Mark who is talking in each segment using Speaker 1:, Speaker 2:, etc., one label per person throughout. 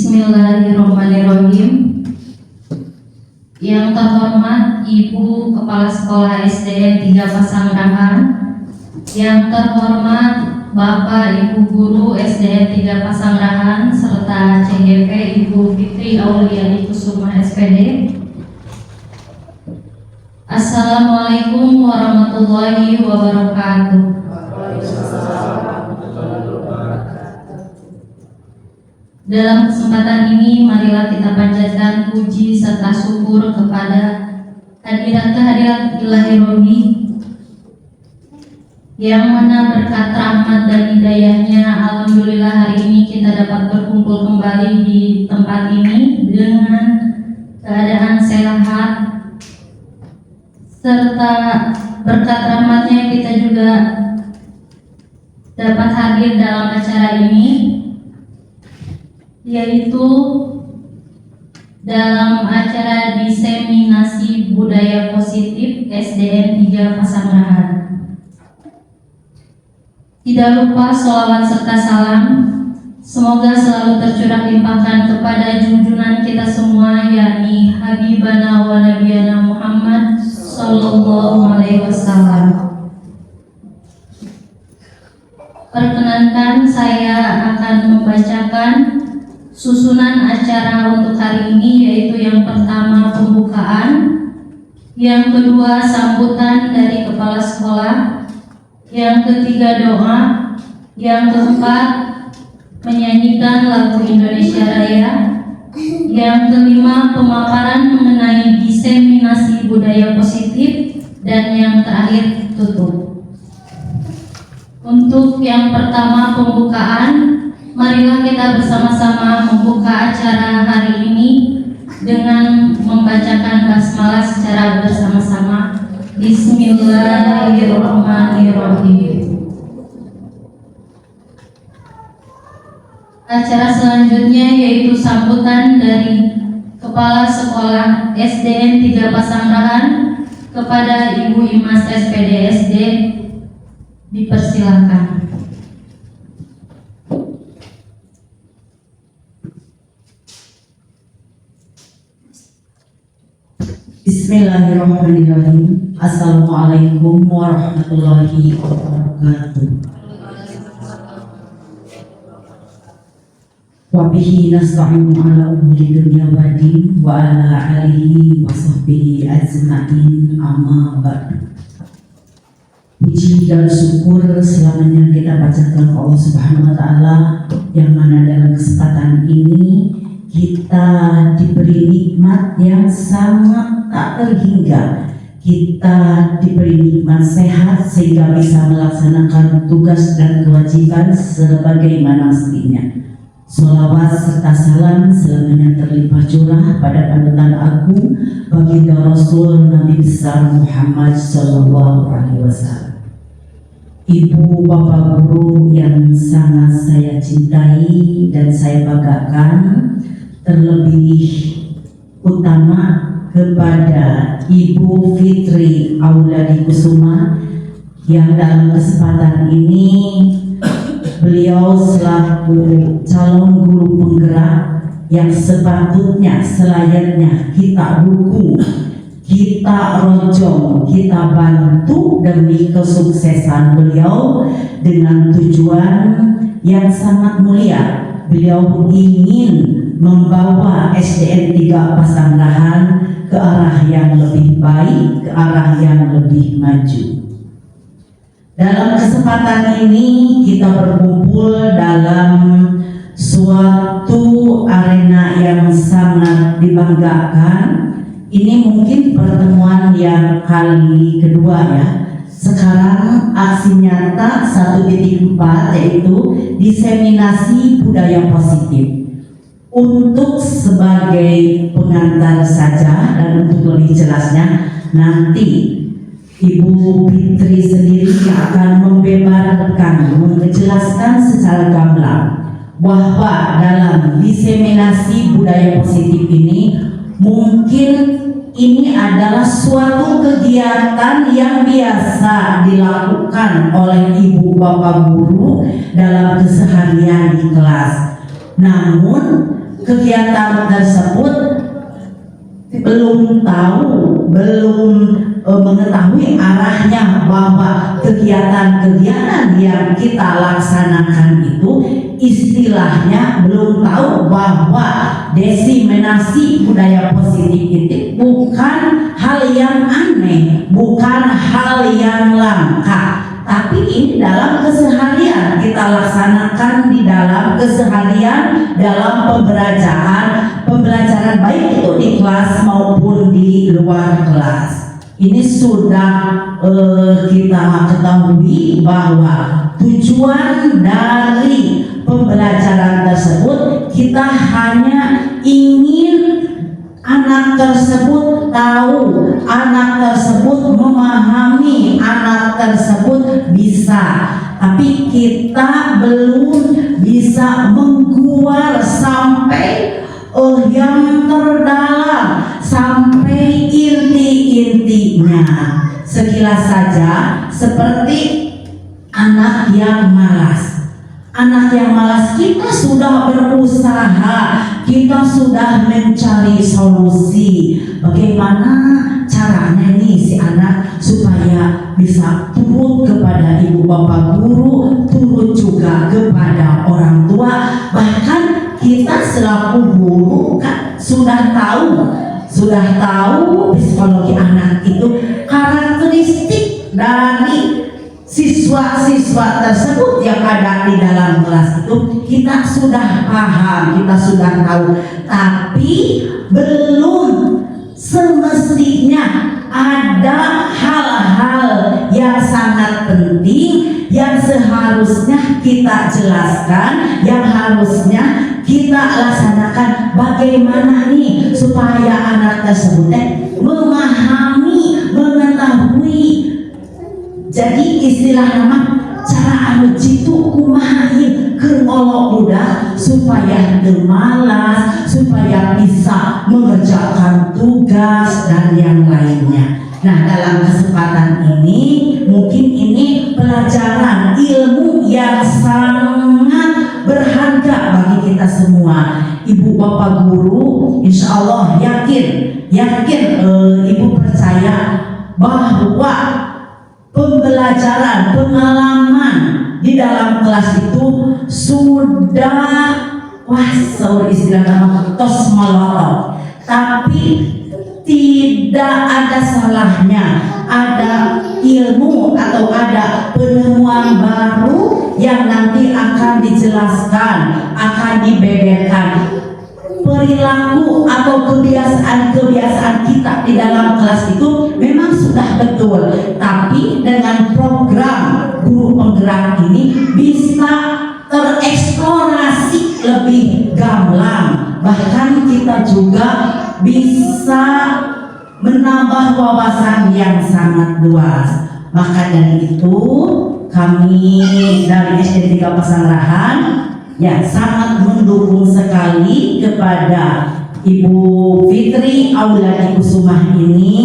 Speaker 1: Bismillahirrahmanirrahim. Yang terhormat Ibu Kepala Sekolah SDN 3 Pasangrahan, yang terhormat Bapak Ibu Guru SDN 3 Pasangrahan, serta CGP Ibu Fitri Auliani Kusuma SPD. Assalamualaikum warahmatullahi wabarakatuh. Dalam kesempatan ini, marilah kita panjatkan puji serta syukur kepada kehadirat Ilahi Robi, yang mana berkat rahmat dan hidayahnya, alhamdulillah hari ini kita dapat berkumpul kembali di tempat ini dengan keadaan sehat, serta berkat rahmatnya kita juga dapat hadir dalam acara ini, yaitu dalam acara diseminasi budaya positif SDN 3 Pasangrahan. Tidak lupa sholawat serta salam semoga selalu tercurah limpahkan kepada junjungan kita semua, yakni Habibana wa Nabiyana Muhammad Sallallahu Alaihi Wasallam. Perkenankan saya akan membacakan susunan acara untuk hari ini, yaitu yang pertama pembukaan, yang kedua sambutan dari kepala sekolah, yang ketiga doa, yang keempat menyanyikan lagu Indonesia Raya, yang kelima pemaparan mengenai diseminasi budaya positif, dan yang terakhir tutup. Untuk yang pertama pembukaan, marilah kita bersama-sama membuka acara hari ini dengan membacakan basmalah secara bersama-sama. Bismillahirrahmanirrahim. Acara selanjutnya yaitu sambutan dari Kepala Sekolah SDN 3 Pasangrahan kepada Ibu Imas SPD SD. Dipersilahkan.
Speaker 2: Bismillahirrahmanirrahim. Assalamualaikum warahmatullahi wabarakatuh. Wabihi nasta'inu ala umuri dunya wa din wa ala alihi wa sahbihi ajma'in, amma ba'du. Puji dan syukur selamanya kita panjatkan ke Allah Subhanahu wa Ta'ala, yang mana dalam kesempatan ini kita diberi nikmat yang sangat tak terhingga. Kita diberi nikmat sehat sehingga bisa melaksanakan tugas dan kewajiban sebagaimana mestinya. Sholawat serta salam selamanya terlimpah curah pada panutan agung baginda Rasul Nabi besar Muhammad Sallallahu Alaihi Wasallam. Ibu bapak guru yang sangat saya cintai dan saya banggakan, terlebih utama kepada Ibu Fitri Auliani Kusuma, yang dalam kesempatan ini beliau selaku calon guru penggerak yang sepatutnya selayaknya kita dukung, kita rojong, kita bantu demi kesuksesan beliau dengan tujuan yang sangat mulia. Beliau ingin membawa SDN 3 Pasangrahan ke arah yang lebih baik, ke arah yang lebih maju. Dalam kesempatan ini kita berkumpul dalam suatu arena yang sangat dibanggakan. Ini mungkin pertemuan yang kali kedua ya. Sekarang aksi nyata 1.4, yaitu diseminasi budaya positif. Untuk sebagai pengantar saja dan untuk lebih jelasnya nanti Ibu Fitri sendiri akan membeberkan, menjelaskan secara gamblang bahwa dalam diseminasi budaya positif ini mungkin ini adalah suatu kegiatan yang biasa dilakukan oleh ibu bapak guru dalam keseharian di kelas. Namun kegiatan tersebut belum mengetahui arahnya, bahwa kegiatan-kegiatan yang kita laksanakan itu istilahnya belum tahu bahwa diseminasi budaya positif itu bukan hal yang aneh, bukan hal yang langka, tapi ini dalam keseharian kita laksanakan, di dalam keseharian, dalam pembelajaran baik itu di kelas maupun di luar kelas. Ini sudah kita ketahui bahwa tujuan dari pembelajaran tersebut kita hanya ingin anak tersebut tahu, anak tersebut memahami, anak tersebut bisa, tapi kita belum bisa mengguar sampai yang terdalam, sampai inti-intinya. Sekilas saja seperti anak yang malas. Anak yang malas, kita sudah berusaha, kita sudah mencari solusi. Bagaimana caranya nih si anak supaya bisa turut kepada ibu bapak guru, turut juga kepada orang tua. Bahkan kita selaku guru kan sudah tahu psikologi anak itu, karakteristik dari siswa-siswa tersebut yang ada di dalam kelas itu kita sudah paham, kita sudah tahu, tapi belum semestinya ada hal-hal yang sangat penting yang seharusnya kita jelaskan, yang harusnya kita laksanakan. Bagaimana nih supaya anak tersebut memahami, mengetahui. Jadi istilah nama cara anu jitu kumahain kerolok muda supaya malas, supaya bisa mengerjakan tugas dan yang lainnya. Nah, dalam kesempatan ini mungkin ini pelajaran ilmu yang sangat berharga bagi kita semua. Ibu bapak guru insya Allah yakin ibu percaya bahwa pembelajaran, pengalaman di dalam kelas itu sudah istilah nama tos melorot, tapi tidak ada salahnya ada ilmu atau ada penemuan baru yang nanti akan dijelaskan, akan dibeberkan. Perilaku atau kebiasaan kita di dalam kelas itu memang sudah betul, tapi dengan program guru penggerak ini bisa tereksplorasi lebih gamblang, bahkan kita juga bisa menambah wawasan yang sangat luas. Maka dari itu kami dari SD 3 Pasangrahan ya sangat mendukung sekali kepada Ibu Fitri Auladi Kusumah ini.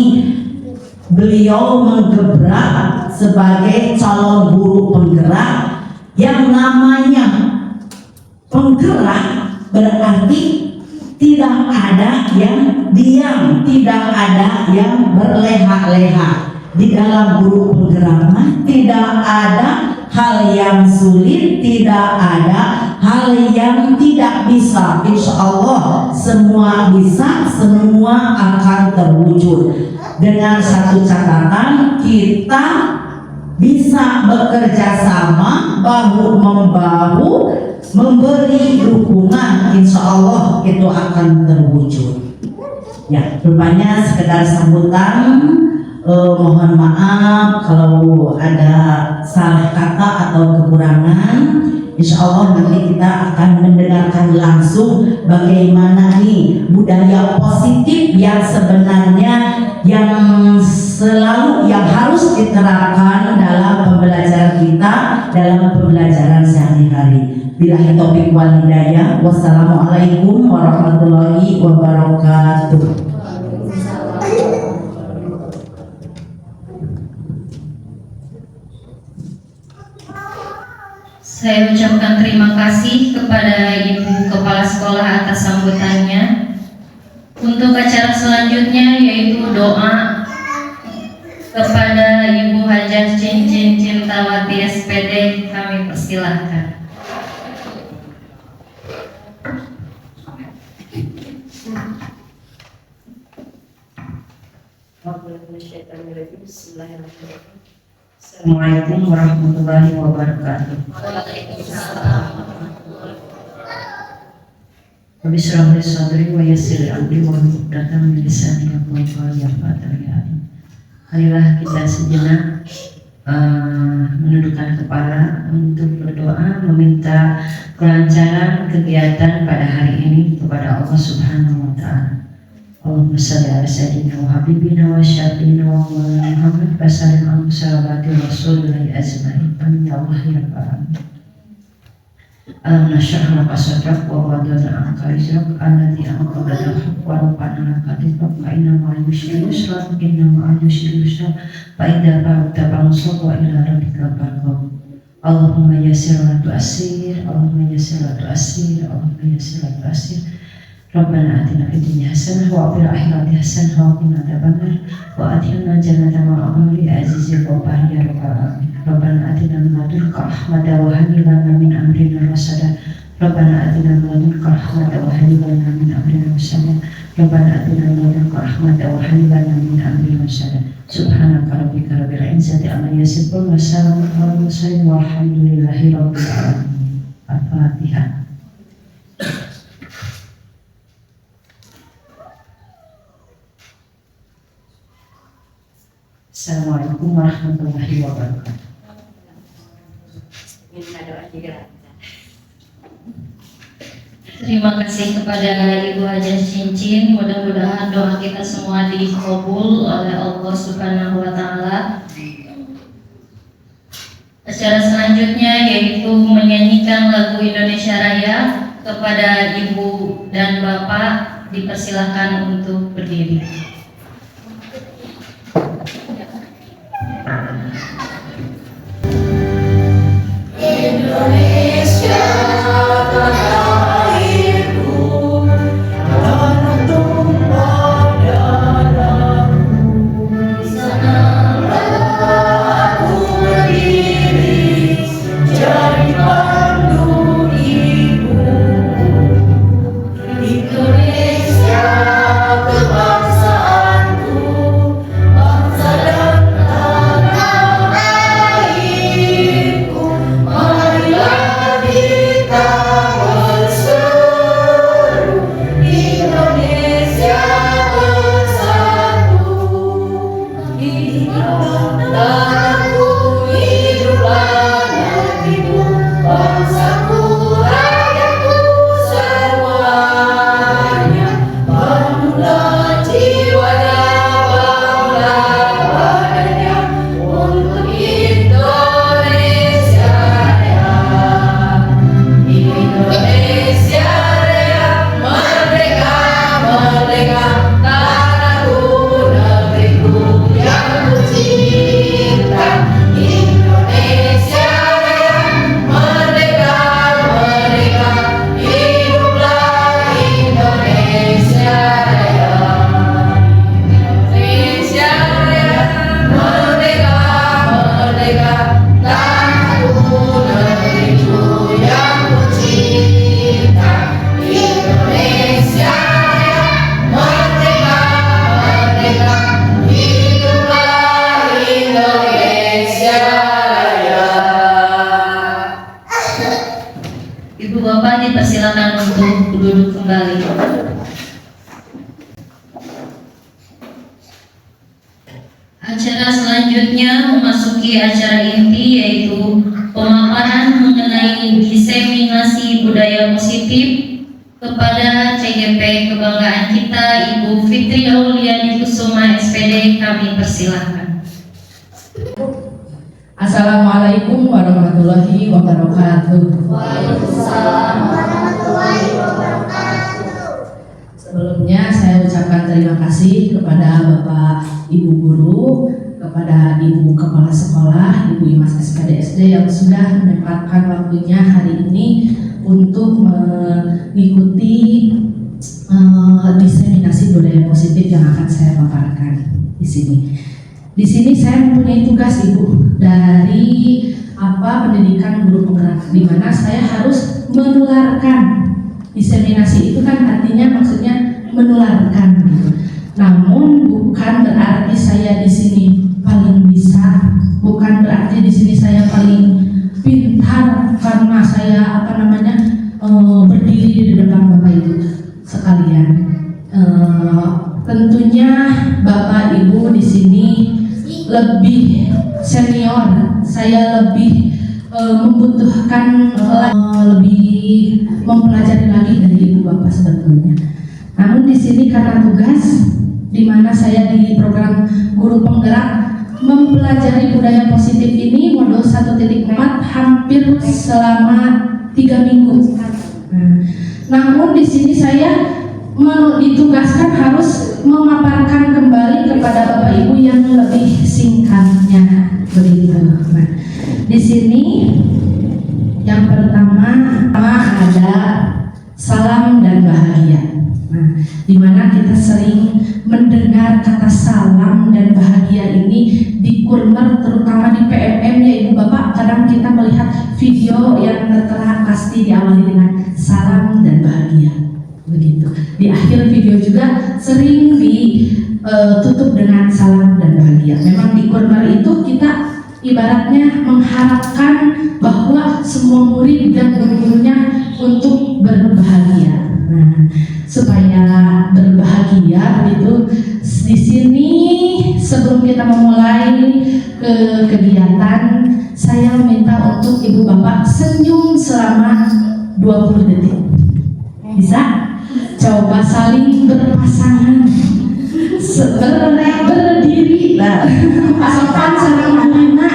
Speaker 2: Beliau menggebrak sebagai calon guru penggerak. Yang namanya penggerak berarti tidak ada yang diam, tidak ada yang berleha-leha. Di dalam guru penggerak tidak ada hal yang sulit, tidak ada hal yang tidak bisa. Insya Allah semua bisa, semua akan terwujud. Dengan satu catatan, kita bisa bekerja sama bahu membahu, memberi dukungan, insya Allah itu akan terwujud. Ya, rupanya sekedar sambutan. Mohon maaf kalau ada salah kata atau kekurangan. Insya Allah nanti kita akan mendengarkan langsung bagaimana nih budaya positif yang sebenarnya yang selalu yang harus diterapkan dalam pembelajaran kita, dalam pembelajaran sehari-hari. Billahi taufiq wal hidayah. Wassalamualaikum warahmatullahi wabarakatuh.
Speaker 1: Saya ucapkan terima kasih kepada Ibu Kepala Sekolah atas sambutannya. Untuk acara selanjutnya yaitu doa kepada Ibu Hajah Cincin Cintawati SPD, kami persilahkan.
Speaker 3: Assalamualaikum warahmatullahi wabarakatuh. Rabbi shrah li sadri wa yassir li amri wahlul 'uqdatam min lisani yafqahu qawli. Marilah kita sejenak menundukkan kepala untuk berdoa meminta kelancaran kegiatan pada hari ini kepada Allah Subhanahu wa taala. Allahumma shalli ala sayyidina wa habibina wa syafiina wa maulana Muhammad wa sallim ala sahabati rasulillahi ajma'in. Amin ya Allah ya rabbal alamin. Alam nashrah laka sadrak wa wada'na anka wizrak alladzi anqadha dhahrak wa rafa'na laka dhikrak fa inna ma'al yusri yusra inna ma'al yusri yusra fa idza faragta fansab wa ila rabbika farghab. Allahumma yassir wa la tu'assir, Allahumma yassir wa la tu'assir, Allahumma yassir wa la tu'assir. Rabbana atina fid dunya hasanah wa fil akhirati hasanah wa qina adzabannar wa adkhilna jannata ma'a ahli azizil ghaffar ya rabbal alamin. Rabbana atina min ladunka rahmatan wa hayyi lana min amrina rasada. Rabbana atina min ladunka rahmatan wa hayyi lana min amrina rasada. Rabbana atina min ladunka rahmatan wa hayyi lana min amrina rasada. Subhanaka rabbika rabbil izzati amma yasifun wa salamun alal mursalin walhamdulillahi rabbil alamin. Al-Fatihah. Assalamualaikum warahmatullahi wabarakatuh.
Speaker 1: Terima kasih kepada Ibu Hajah Cincin. Mudah-mudahan doa kita semua dikabul oleh Allah Subhanahu wa taala. Acara selanjutnya yaitu menyanyikan lagu Indonesia Raya. Kepada Ibu dan Bapak dipersilakan untuk berdiri.
Speaker 4: Indonesia tanah airku, tanah tumpah darahku, sanalah aku berdiri, jadi pandu ibuku. Indonesia kebangsaanku, bangsa dan tanah airku. Marilah kita berseru, Indonesia bersatu. Hiduplah tanahku, hiduplah negeriku, bangsaku, rakyatku semuanya. Bangunlah jiwanya, bangunlah badannya untuk Indonesia Raya. Indonesia Raya, merdeka, merdeka, tanahku, negeriku yang ku cinta. Indonesia Raya, merdeka, merdeka, hiduplah Indonesia Raya. Indonesia Raya, merdeka, merdeka, tanahku, negeriku yang ku cinta. Indonesia Raya, merdeka, merdeka, hiduplah Indonesia Raya.
Speaker 1: Ibu Bapak dipersilakan untuk duduk kembali. Acara selanjutnya memasuki acara inti yaitu pemaparan mengenai diseminasi budaya positif kepada CGP kebanggaan kita Ibu Fitri Auliani Kusuma SPD, kami persilahkan.
Speaker 5: Assalamualaikum warahmatullahi wabarakatuh.
Speaker 4: Waalaikumsalam warahmatullahi wabarakatuh.
Speaker 5: Sebelumnya saya ucapkan terima kasih kepada Bapak Ibu Guru, kepada Ibu Kepala Sekolah, Ibu Imas SPD yang sudah menyempatkan waktunya hari ini untuk mengikuti diseminasi budaya positif yang akan saya paparkan di sini. Di sini saya mempunyai tugas Ibu dari pendidikan guru penggerak, di mana saya harus menularkan. Diseminasi itu kan artinya maksudnya menularkan gitu. Namun bukan berarti saya di sini paling bisa, bukan berarti di sini saya paling pintar karena saya berdiri di depan Bapak Ibu sekalian. Tentunya Bapak Ibu di sini lebih senior, saya lebih membutuhkan lebih mempelajari lagi dari Ibu Bapak sebetulnya. Namun di sini karena tugas di mana saya di program guru penggerak mempelajari budaya positif ini modul 1.4 hampir selama 3 minggu. Namun di sini saya ditugaskan harus memaparkan kembali kepada Bapak Ibu yang lebih singkatnya begitu. Nah, di sini yang pertama ada salam dan bahagia. Nah, di mana kita sering mendengar kata salam dan bahagia ini di kurmer, terutama di PMM ya Ibu Bapak. Kadang kita melihat video yang tertera pasti diawali dengan salam dan bahagia. Begitu. Di akhir video juga sering ditutup dengan salam dan bahagia. Memang di kurmer itu kita ibaratnya mengharapkan bahwa semua murid dan gurunya untuk berbahagia. Nah, supaya berbahagia itu di sini sebelum kita memulai kegiatan, saya minta untuk Ibu Bapak senyum selama 20 detik. Bisa? Coba saling berpasangan, berdiri, pasokan saling menghina.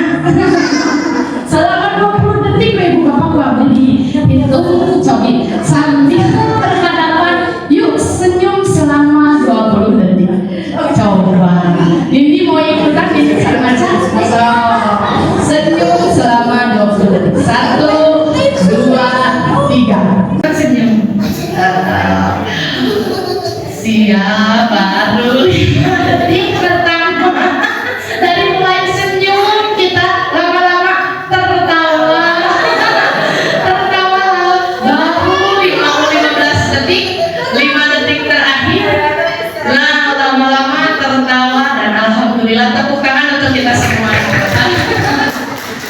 Speaker 5: Selama 20 detik Ibu Bapak gua beli itu coba sambil berhadapan. Yuk senyum selama 20 detik. Coba. Ini mau ikutan di sama aja. Senyum selama 20 detik. 1, 2, 3. Senyum. Siap, baru 5 detik pertama. Dari mulai senyum kita lama-lama tertawa baru 15 detik, 5 detik terakhir. Nah, lama-lama tertawa dan alhamdulillah tepuk tangan untuk kita semua.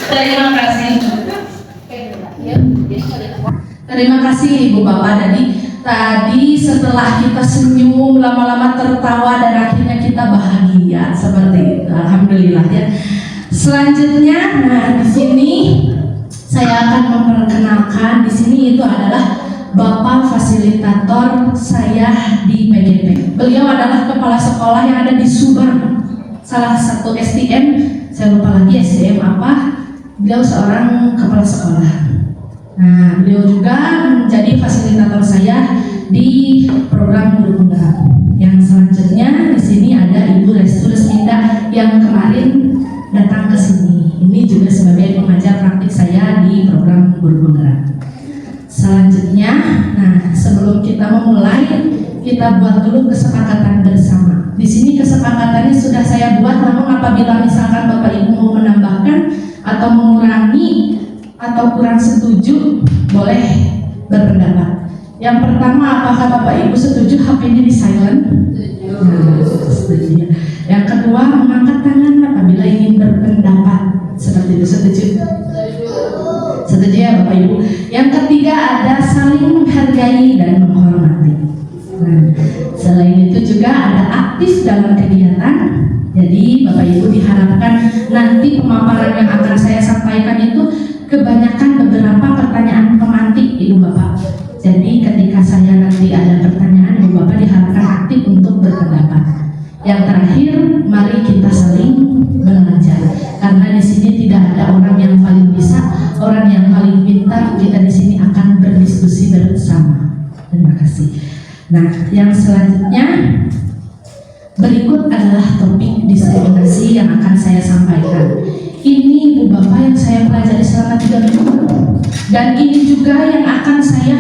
Speaker 5: Terima kasih. Terima kasih Ibu Bapak. Tadi setelah kita senyum, lama-lama tertawa dan akhirnya kita bahagia seperti itu. Alhamdulillah ya. Selanjutnya, di sini saya akan memperkenalkan. Di sini itu adalah Bapak fasilitator saya di PGP. Beliau adalah kepala sekolah yang ada di Subang, salah satu SDM. Saya lupa lagi SDM apa. Beliau seorang kepala sekolah. Nah, beliau juga menjadi fasilitator saya di program guru penggerak. Yang selanjutnya di sini ada Ibu Restu Resminda yang kemarin datang ke sini. Ini juga sebagai pengajar praktik saya di program guru penggerak. Selanjutnya, sebelum kita memulai, kita buat dulu kesepakatan bersama. Di sini kesepakatannya sudah saya buat, namun apabila misalkan Bapak Ibu mau menambahkan atau mengurangi atau kurang setuju, boleh berpendapat. Yang pertama, apakah Bapak Ibu setuju HP-nya di silent? Setuju. Yang kedua, mengangkat tangan apabila ingin berpendapat. Seperti itu, setuju? Setuju ya Bapak Ibu. Yang ketiga, ada saling menghargai dan menghormati. Selain itu juga ada aktif dalam kegiatan. Jadi Bapak Ibu diharapkan nanti pemaparan yang akan saya sampaikan itu kebanyakan beberapa pertanyaan pemantik Ibu Bapak. Jadi ketika saya nanti ada pertanyaan, Ibu Bapak diharapkan aktif untuk berpendapat. Yang terakhir, mari kita saling belajar. Karena di sini tidak ada orang yang paling bisa, orang yang paling pintar. Kita di sini akan berdiskusi bersama. Terima kasih. Nah, yang selanjutnya Berikut adalah topik diskriminasi yang akan saya sampaikan. Ini Ibu Bapak yang saya pelajari selama 3 minggu, dan ini juga yang akan saya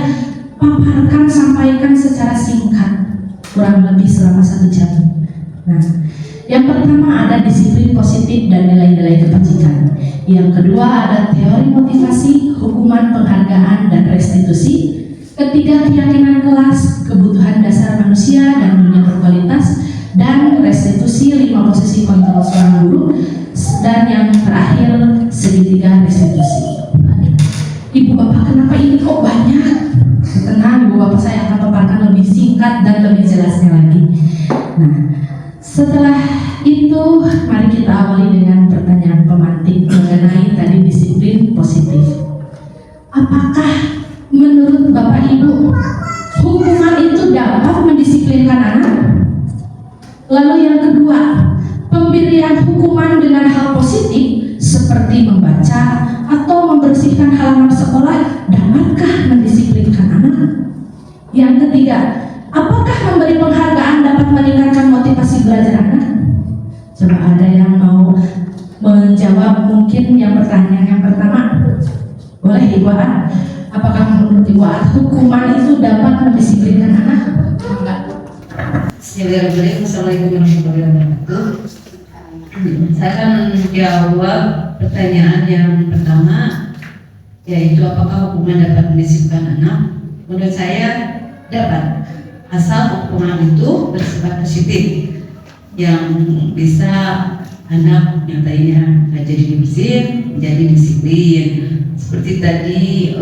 Speaker 5: paparkan, sampaikan secara singkat, kurang lebih selama 1 jam. Nah, yang pertama ada disiplin positif dan nilai-nilai kebajikan. Yang kedua ada teori motivasi, hukuman, penghargaan, dan restitusi. Ketiga, keyakinan kelas, kebutuhan dasar manusia dan dunia berkualitas, dan restitusi 5 posisi kontrol seorang guru, dan yang terakhir segitiga restitusi. Ibu Bapak, kenapa ini kok banyak? Tenang, Ibu Bapak, saya akan paparkan lebih singkat dan lebih jelasnya lagi. Nah, setelah itu mari kita awali dengan pertanyaan pemantik mengenai tadi disiplin positif. Apakah menurut Bapak Ibu hukuman itu dapat mendisiplinkan anak? Lalu yang kedua, pemberian hukuman dengan hal positif seperti membaca atau membersihkan halaman sekolah dapatkah mendisiplinkan anak? Yang ketiga, apakah memberi penghargaan dapat meningkatkan motivasi belajar anak? Coba ada yang mau menjawab mungkin yang pertanyaan yang pertama? Boleh Ibu An? Apakah menurut Ibu An hukuman itu dapat mendisiplinkan anak? Enggak.
Speaker 3: Bismillahirrahmanirrahim. Assalamualaikum warahmatullahi wabarakatuh. Saya akan menjawab pertanyaan yang pertama, yaitu apakah hukuman dapat mendisiplinkan anak? Menurut saya dapat, asal hukuman itu bersifat positif yang bisa anak yang tadinya nggak jadi disiplin menjadi disiplin. Seperti tadi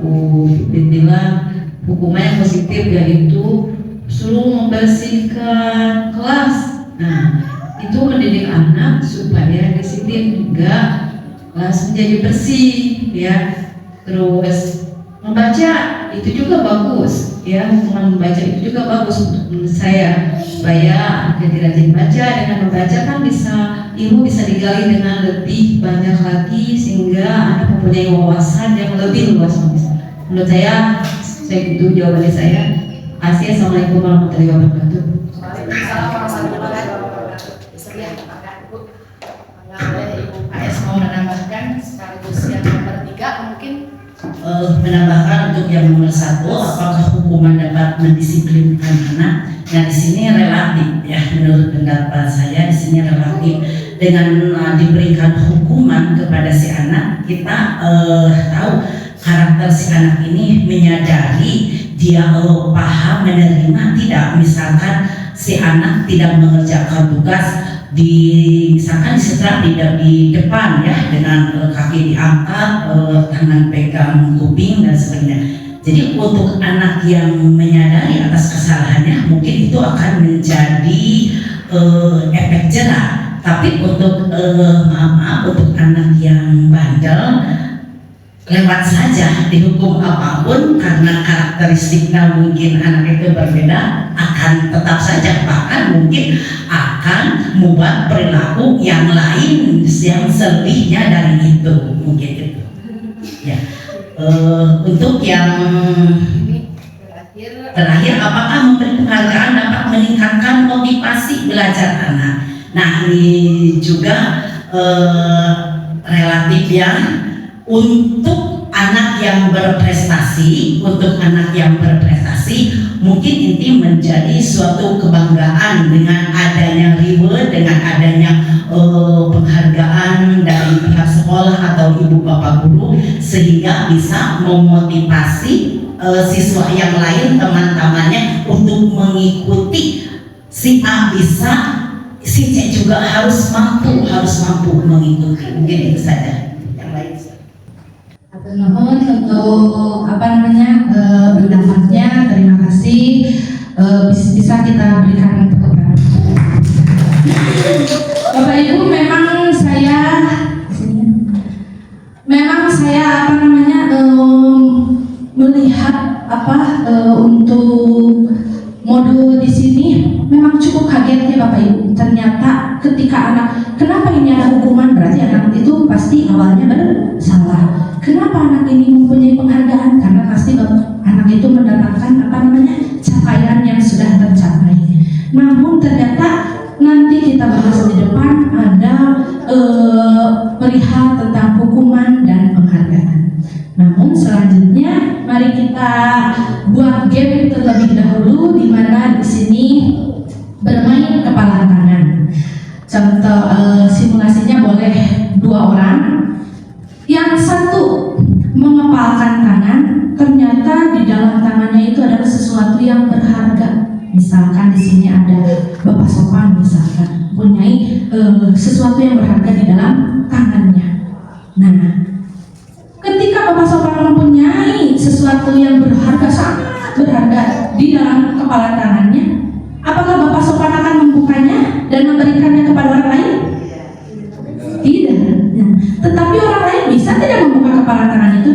Speaker 3: Bu Pipin bilang, hukuman yang positif yaitu suruh membersihkan kelas. Nah, itu mendidik anak supaya disiplin hingga kelas menjadi bersih, ya. Terus membaca itu juga bagus, ya. Hukuman membaca itu juga bagus menurut saya, supaya anak jadi rajin baca. Dengan membaca kan ilmu bisa digali dengan lebih banyak lagi, sehingga anak mempunyai wawasan yang lebih luas. Menurut saya itu jawaban saya. Assalamualaikum warahmatullahi wabarakatuh.
Speaker 4: Waalaikumsalam warahmatullahi wabarakatuh. Bersedia apakah Ibu? Boleh Ibu AS mau menambahkan sekaligus yang nomor 3 mungkin?
Speaker 2: Menambahkan untuk yang nomor 1, apakah hukuman dapat mendisiplinkan anak? Nah, di sini relatif, ya. Menurut pendapat saya di sini relatif. Dengan diberikan hukuman kepada si anak, kita tahu karakter si anak ini menyadari, dia paham, menerima. Tidak, misalkan si anak tidak mengerjakan tugas misalkan disetrap di depan, ya, dengan kaki diangkat, tangan pegang kuping dan sebagainya. Jadi untuk anak yang menyadari atas kesalahannya, mungkin itu akan menjadi efek jerah. Tapi untuk untuk anak yang bandel, lewat saja dihukum apapun, karena karakteristiknya mungkin anak itu berbeda, akan tetap saja, bahkan mungkin akan membuat perilaku yang lain yang selebihnya dari itu, mungkin itu, ya. Untuk yang terakhir, apakah memberi penghargaan dapat meningkatkan motivasi belajar anak? Nah, ini juga relatif, ya. Untuk anak yang berprestasi, mungkin ini menjadi suatu kebanggaan dengan adanya reward, dengan adanya penghargaan dari pihak sekolah atau ibu bapak guru, sehingga bisa memotivasi siswa yang lain, teman-temannya, untuk mengikuti. Si A bisa, si C juga harus mampu mengikuti. Mungkin itu saja. Yang lain.
Speaker 5: Mohon untuk pendapatnya, terima kasih. Bisa kita berikan tepuk tangan. Bapak Ibu, memang saya melihat untuk modul di sini memang cukup kagetnya Bapak Ibu. Ternyata ketika kenapa ini ada hukuman, berarti anak itu pasti awalnya bersalah. Kenapa anak ini mempunyai penghargaan? Karena pasti anak itu mendapatkan capaian yang sudah tercapai. Namun ternyata perihal tentang hukuman dan penghargaan. Namun selanjutnya mari kita buat game terlebih dahulu, di mana di sini bermain kepala tangan. Contoh simulasinya boleh 2 orang. Yang satu mengepalkan tangan, ternyata di dalam tangannya itu adalah sesuatu yang berharga. Misalkan di sini ada Bapak Sopan, misalkan punyai sesuatu yang berharga di dalam tangannya. Nah, ketika Bapak Sopan mempunyai sesuatu yang berharga, sangat berharga di dalam kepala tangannya, apakah Bapak Sopan akan membukanya dan memberikannya kepada orang lain? Tidak. Nah, tetapi orang lain bisa tidak membuka kepala tangan itu?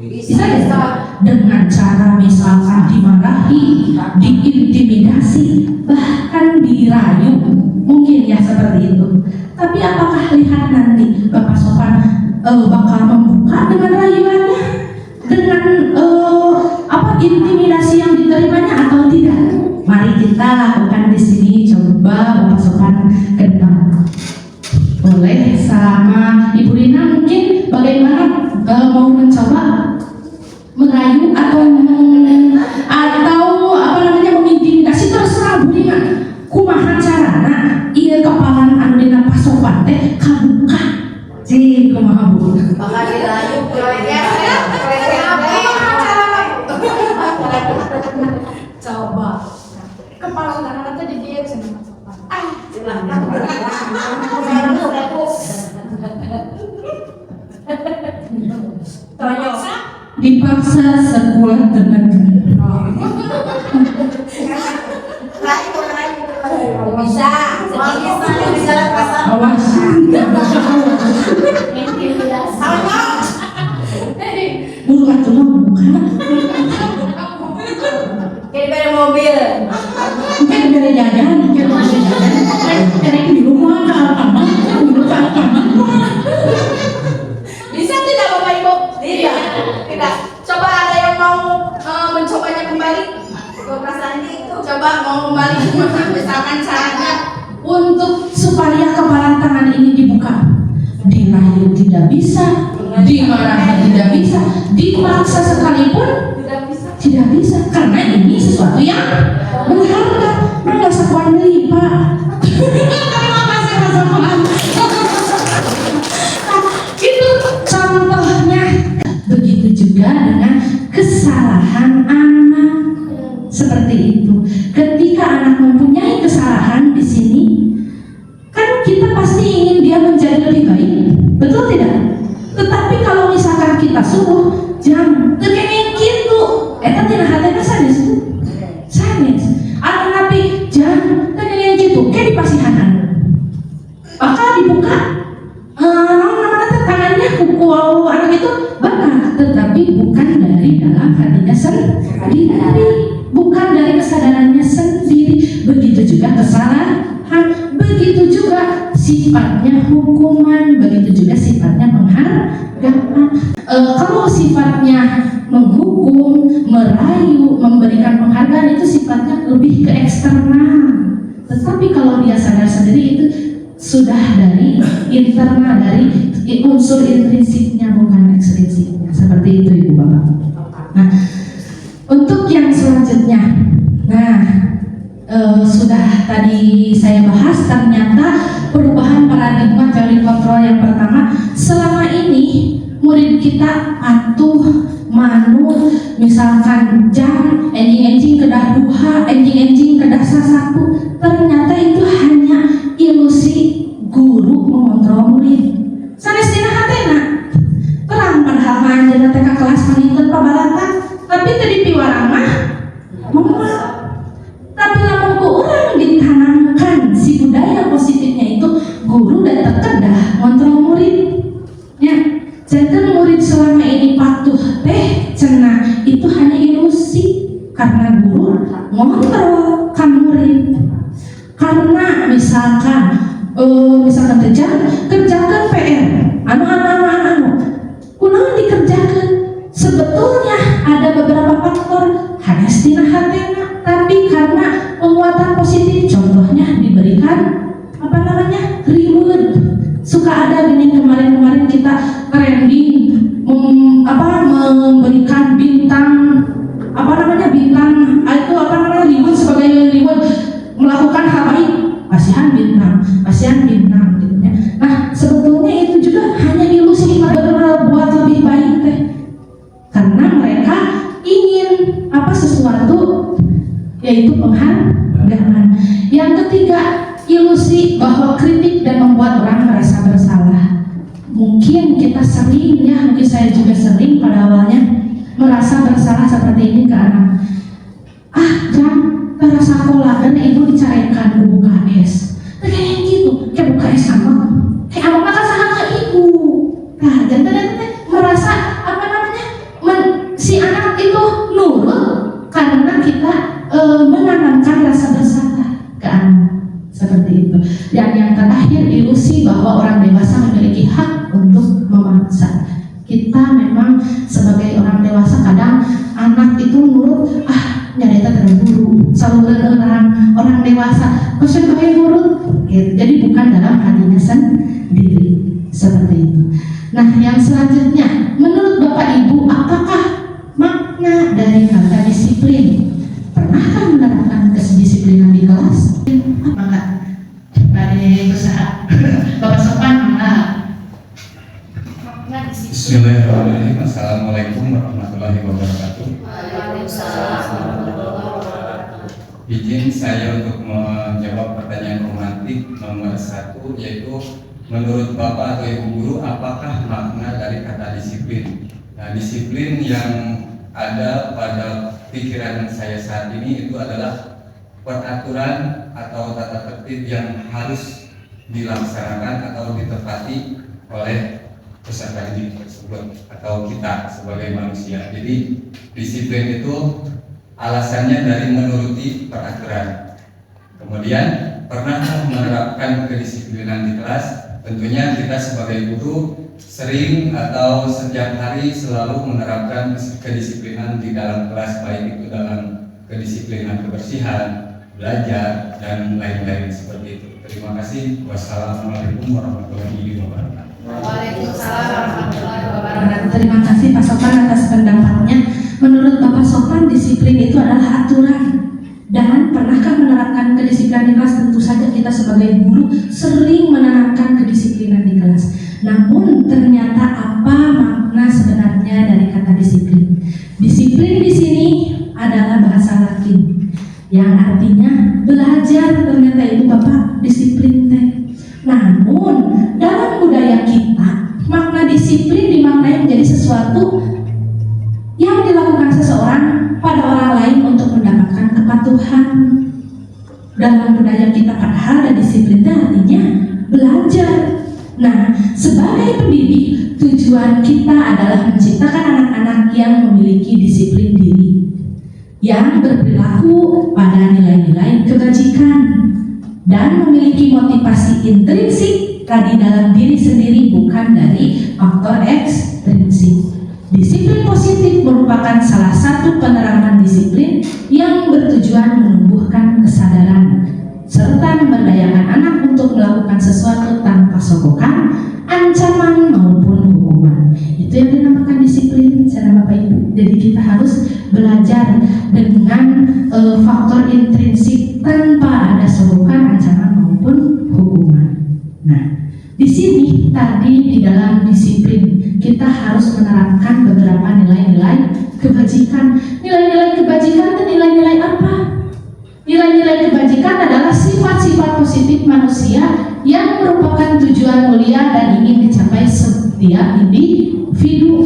Speaker 5: Bisa tidak? Dengan cara misalkan dimarahi, diintimidasi, bahkan dirayu, mungkin ya seperti itu. Tapi apakah lihat nanti Bapak Sopan bakal membuka dengan rayuannya, dengan intimidasi yang diterimanya atau tidak? Mari kita lakukan di sini. Coba Bapak Sopan ke depan. Boleh sama Ibu Rina mungkin bagaimana mau mencoba merayu atau mengintimidasi, terserah Bu Rina. Kumaha carana ieu kepalan anu dina pasokan teh kabuka. Cing kumaha Bu?
Speaker 4: Bakal dirayu coba kepala tangan teh didiet cenah pasokan.
Speaker 5: Dipaksa sekuat tenaga. Awas. Bulu atuh bukan.
Speaker 4: Kayak pada mobil.
Speaker 5: Mungkin dari jajan, karena di rumah kamar,
Speaker 4: Bisa tidak Bapak Ibu? Tidak. Coba ada yang mau mencobanya kembali? Coba mau kembali misalkan caranya
Speaker 5: untuk supaya kepala tangan ini dibuka. Dirayu tidak bisa, dimarahi tidak bisa, dipaksa sekalipun tidak bisa, karena ini sesuatu yang berharga. Nggak sakuan deui, Pak. Terima kasih Mas Sopan. Itu contohnya. Begitu juga dengan kesalahan anak. Seperti itu. Ketika anak mempunyai kesalahan di sini, kan kita pasti ingin dia menjadi lebih baik, betul tidak? Tetapi kalau misalkan kita suruh jangan tekengin gitu, eta tina hatena sanes tuh, sanes. Atau nabi jangan tekengin gitu, kayak dipasihanan. Bakal dibuka, namanya tangannya pukul anak itu bakal, tetapi bukan dari dalam hatinya sendiri, bukan dari kesadarannya sendiri. Begitu juga kesalahan. Begitu juga sifatnya hukuman, begitu juga sifatnya penghargaan. Kalau sifatnya menghukum, merayu, memberikan penghargaan itu sifatnya lebih ke eksternal. Tetapi kalau dia sadar sendiri itu sudah dari internal, dari unsur intrinsiknya bukan ekstrinsiknya. Seperti itu Ibu Bapak. Nah, untuk yang selanjutnya, sudah tadi saya bahas, ternyata perubahan paradigma teori kontrol yang pertama, selama ini murid kita patuh, manut, misalkan jam, enjing kedah duha, enjing kedah sasatu, ternyata itu hanya ilusi guru mengontrol murid. Sanes dina hatena terang padahal manjeuna teh ka kelas maningkeun pabalatan, tapi teu dipiwarang mah moal. Tapi lamun ku urang ditanamkan si budaya positifnya itu, guru dan terkedah kontrol murid. Ya, jangan murid selama ini patuh teh cenah itu hanya ilusi, karena guru ngontrol kan murid. Karena misalkan kerjakan PR, kunaon dikerjakan. Sebetulnya ada beberapa faktor hanes dina hatena, tapi karena penguatan positif, contohnya diberikan reward. Suka ada gini kemarin kita trending memberikan bintang bintang itu reward sebagai reward melakukan hal baik, kasihan bintang gitu ya. Nah sebetulnya itu juga hanya ilusi berbuat lebih baik teh, karena mereka ingin sesuatu, yaitu penghargaan. Yang ketiga, ilusi bahwa kritik dan membuat orang merasa bersalah. Mungkin kita sering ya, mungkin saya juga sering pada awalnya merasa bersalah seperti ini ke anak. Jangan terasa sekolah dan ibu dicarikan UKS. Kayak gitu, kayak UKS sama, kayak apa maka salah ke ibu. Nah, jangan merasa si anak itu nurut karena kita menanamkan rasa bersalah ke anak seperti itu. Dan yang terakhir, ilusi bahwa orang dewasa memiliki hak untuk memaksa. Kita memang sebagai orang dewasa kadang anak itu nurut, nyarita terburu, saluran orang dewasa, khusus pakai nurut, gitu. Jadi bukan dalam hatinya sendiri seperti itu. Nah, yang selanjutnya, menurut Bapak Ibu, apakah makna dari kata disiplin? Pernahkah menerapkan kedisiplinan di kelas?
Speaker 2: Maka dari usaha Bapak Sopan,
Speaker 6: Bismillahirrahmanirrahim. Assalamualaikum warahmatullahi wabarakatuh. Izin saya untuk menjawab pertanyaan romantik nomor 1, yaitu menurut Bapak atau Ibu Guru, apakah makna dari kata disiplin? Nah, disiplin yang ada pada pikiran saya saat ini itu adalah peraturan atau tata tertib yang harus dilaksanakan atau ditepati oleh peserta didik tersebut atau kita sebagai manusia. Jadi disiplin itu alasannya dari menuruti peraturan. Kemudian pernah menerapkan kedisiplinan di kelas? Tentunya kita sebagai guru sering atau setiap hari selalu menerapkan kedisiplinan di dalam kelas, baik itu dalam kedisiplinan kebersihan, belajar, dan lain-lain seperti itu. Terima kasih. Wassalamualaikum warahmatullahi wabarakatuh.
Speaker 4: Waalaikumsalam warahmatullahi wabarakatuh.
Speaker 5: Terima kasih Pak Sopan atas pendapatnya. Menurut Bapak Sopan, disiplin itu adalah aturan. Dan pernahkah menerapkan kedisiplinan di kelas? Tentu saja kita sebagai guru sering menanamkan kedisiplinan di kelas. Namun ternyata apa makna sebenarnya dari kata disiplin? Disiplin di sini adalah bahasa Latin yang artinya belajar. Ternyata itu Bapak disiplin teh. Namun dalam budaya kita, makna disiplin dimaknai menjadi sesuatu yang dilakukan seseorang pada orang lain untuk mendapatkan kepatuhan. Dalam budaya kita padahal ada disiplin artinya belajar. Nah, sebagai pendidik, tujuan kita adalah menciptakan anak-anak yang memiliki disiplin diri, yang berperilaku pada nilai-nilai kebajikan dan memiliki motivasi intrinsik di dalam diri sendiri, bukan dari faktor ekstrinsik. Disiplin positif merupakan salah satu penerapan disiplin yang bertujuan menumbuhkan kesadaran serta memberdayakan anak untuk melakukan sesuatu tanpa sogokan, ancaman maupun hukuman. Itu yang dinamakan disiplin, cara Bapak Ibu. Jadi kita harus belajar dengan faktor intrinsik tanpa ada sogokan, ancaman maupun hukuman. Nah, di sini tadi di dalam disiplin kita harus menerapkan beberapa nilai-nilai kebajikan. Nilai-nilai kebajikan itu nilai-nilai apa? Nilai-nilai kebajikan adalah sifat-sifat positif manusia yang merupakan tujuan mulia dan ingin dicapai setiap individu.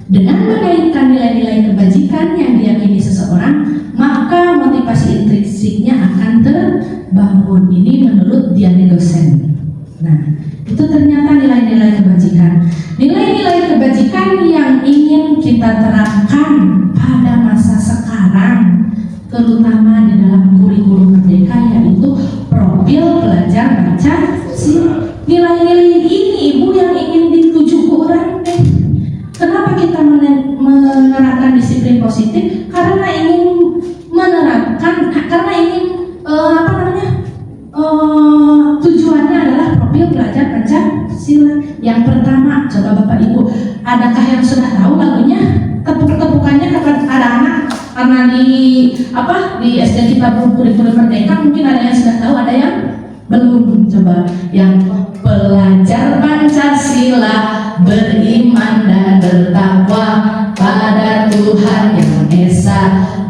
Speaker 5: Dengan mengaitkan nilai-nilai kebajikan yang diyakini seseorang, maka motivasi intrinsiknya akan terbangun. Ini menurut Diane Gosen. Nah, itu ternyata nilai-nilai kebajikan. Nilai-nilai kebajikan yang ingin kita terapkan pada masa sekarang, terutama di dalam kurikulum merdeka, yaitu profil pelajar Pancasila. Nilai-nilai ini Ibu yang ingin dituju ke orang. Kenapa kita menerapkan disiplin positif? Karena ingin menerapkan, karena ingin tujuannya adalah profil pelajar Pancasila. Yang pertama, Coba Bapak Ibu, adakah yang sudah tahu lagunya? Tepuk-tepukannya kepada anak-anak, karena di SD kita kurikulum merdeka, mungkin ada yang sudah tahu, ada yang belum. Coba yang belajar Pancasila, beriman dan bertakwa pada Tuhan Yang Esa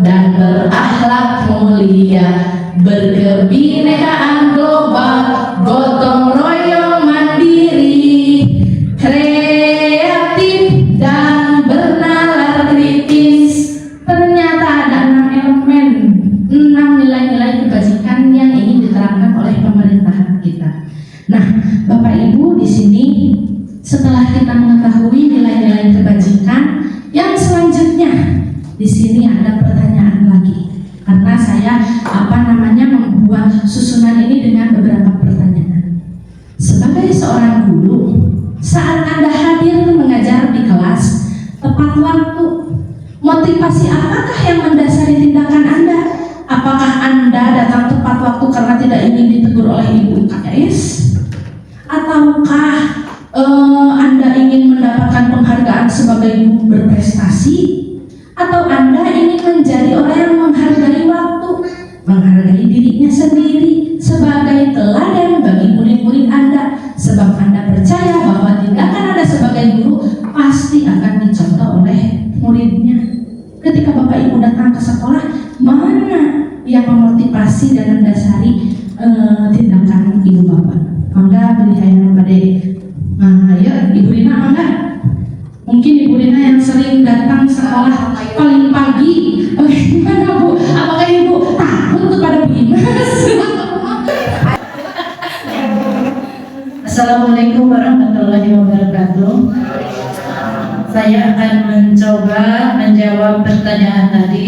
Speaker 5: dan berakhlak mulia, berkebinekaan global, gotong royong mandiri, kreatif dan bernalar kritis. Ternyata ada 6 elemen, 6 nilai-nilai kebajikan yang ingin diterapkan oleh pemerintahan kita. Nah, Bapak Ibu di sini setelah kita mengetahui nilai-nilai kebajikan, yang selanjutnya di sini ada pertanyaan lagi. Karena saya membuat susunan ini dengan beberapa pertanyaan. Sebagai seorang guru, saat Anda hadir mengajar di kelas tepat waktu, motivasi apakah yang mendasari tindakan Anda? Apakah Anda datang tepat waktu karena tidak ingin ditegur oleh ibu KS? Ataukah Anda ingin mendapatkan penghargaan sebagai guru berprestasi? Atau Anda ingin menjadi orang yang menghargai waktu, menghargai dirinya sendiri sebagai teladan bagi murid-murid Anda, sebab Anda percaya bahwa tindakan Anda sebagai guru pasti akan dicontoh oleh muridnya. Ketika Bapak Ibu datang ke sekolah, mana yang memotivasi dan mendasari tindakan Ibu Bapak? Mangga beli hayang pada. Nah, ya Ibu Rina mangga. Mungkin Ibu Rina yang sering datang sekolah paling pagi. Bagaimana Bu? Apakah Ibu takut kepada Bu Imas?
Speaker 3: Assalamualaikum warahmatullahi wabarakatuh. Saya akan mencoba menjawab pertanyaan tadi.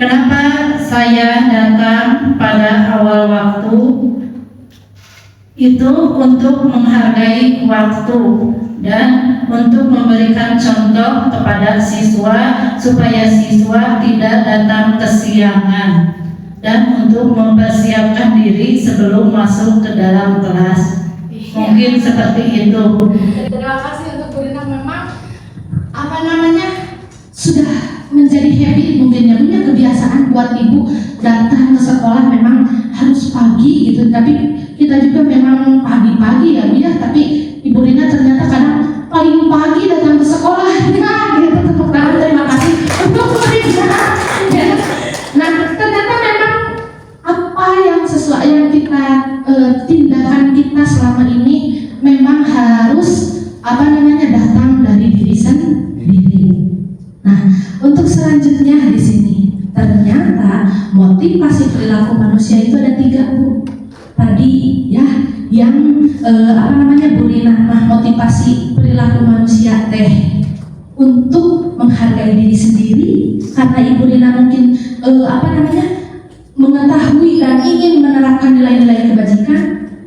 Speaker 3: Kenapa saya datang pada awal waktu? Itu untuk menghargai waktu dan untuk memberikan contoh kepada siswa supaya siswa tidak datang kesiangan dan untuk mempersiapkan diri sebelum masuk ke dalam kelas. Mungkin seperti itu.
Speaker 5: Terima kasih untuk Bu Rina, memang sudah menjadi habit mungkin ya, punya kebiasaan buat ibu datang ke sekolah memang harus pagi gitu, tapi kita juga memang pagi-pagi ya Bu ya, tapi Ibu Rina ternyata kadang paling pagi datang ke sekolah. Nah, gitu, tepuk tangan, terima kasih untuk Bu Rina. Ya. Nah, ternyata memang apa yang sesuai yang kita tindakan kita selama ini memang harus datang dari diri sendiri. Nah, untuk selanjutnya di sini ternyata motivasi perilaku manusia itu ada 3 Bu. Tadi ya yang Bu Rina, motivasi perilaku manusia teh untuk menghargai diri sendiri karena Ibu Rina mungkin mengetahui dan ingin menerapkan nilai-nilai kebajikan.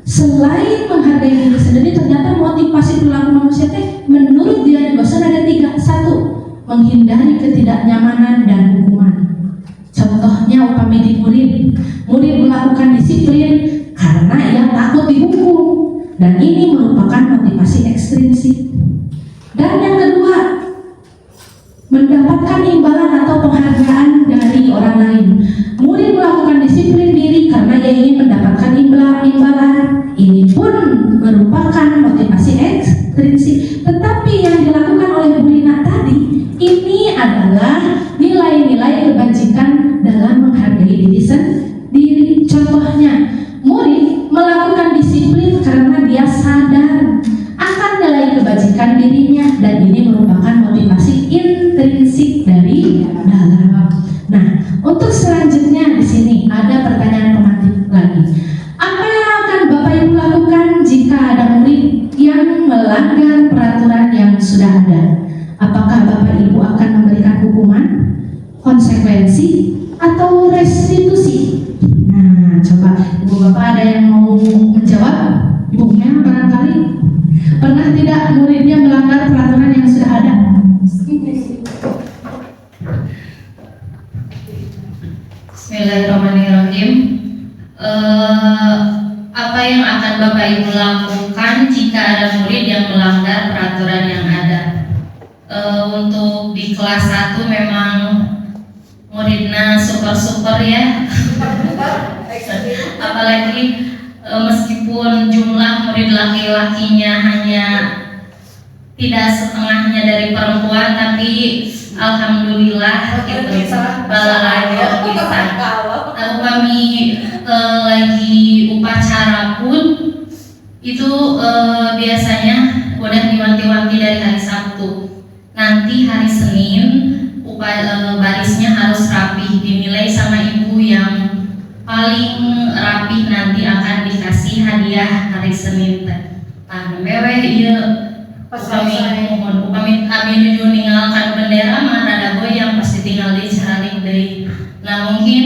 Speaker 5: Selain menghargai diri sendiri, ternyata motivasi perilaku manusia teh menurut dia dosen ada 3. 1, menghindari ketidaknyamanan dan hukuman. Contohnya upami murid melakukan disiplin karena ia takut dihukum, dan ini merupakan motivasi ekstrinsik. Dan yang kedua, mendapatkan imbalan atau penghargaan dari orang lain. Murid melakukan disiplin diri karena ia ingin mendapatkan imbalan. Ini pun merupakan motivasi ekstrinsik. Tetapi yang dilakukan oleh Bu Rina tadi, ini adalah nilai-nilai kebajikan dalam menghargai diri sendiri. Contohnya, murid melakukan disiplin karena dia sadar akan nilai kebajikan dirinya, dan ini merupakan motivasi intrinsik dari dalam. Nah, untuk selanjutnya di sini ada pertanyaan pemantik lagi. Apa yang akan Bapak Ibu lakukan jika ada murid yang melanggar peraturan yang sudah ada? Apakah Bapak Ibu akan memberikan hukuman, konsekuensi, atau restitusi? Nah, coba Ibu Bapak ada yang mau menjawab? Ibunya barangkali pernah tidak muridnya melanggar peraturan yang sudah ada?
Speaker 3: Bismillahirrahmanirrahim. Apa yang akan
Speaker 1: Bapak Ibu lakukan jika ada murid yang melanggar peraturan yang ada? Untuk di kelas 1 memang muridnya super ya. Apalagi meskipun jumlah murid laki-lakinya hanya tidak setengahnya dari perempuan, tapi alhamdulillah gitu balalayo bisa. Kami lagi upacara pun itu biasanya udah diwanti-wanti dari hari Sabtu. Nanti hari Senin barisnya harus rapih, dinilai sama ibu yang paling rapih nanti akan dikasih hadiah hari Senin teh. Nah, meweh ieu upami abdi nuju ninggalkan bendera mah rada goyang pasti tinggal di caraling deui. Nah, mungkin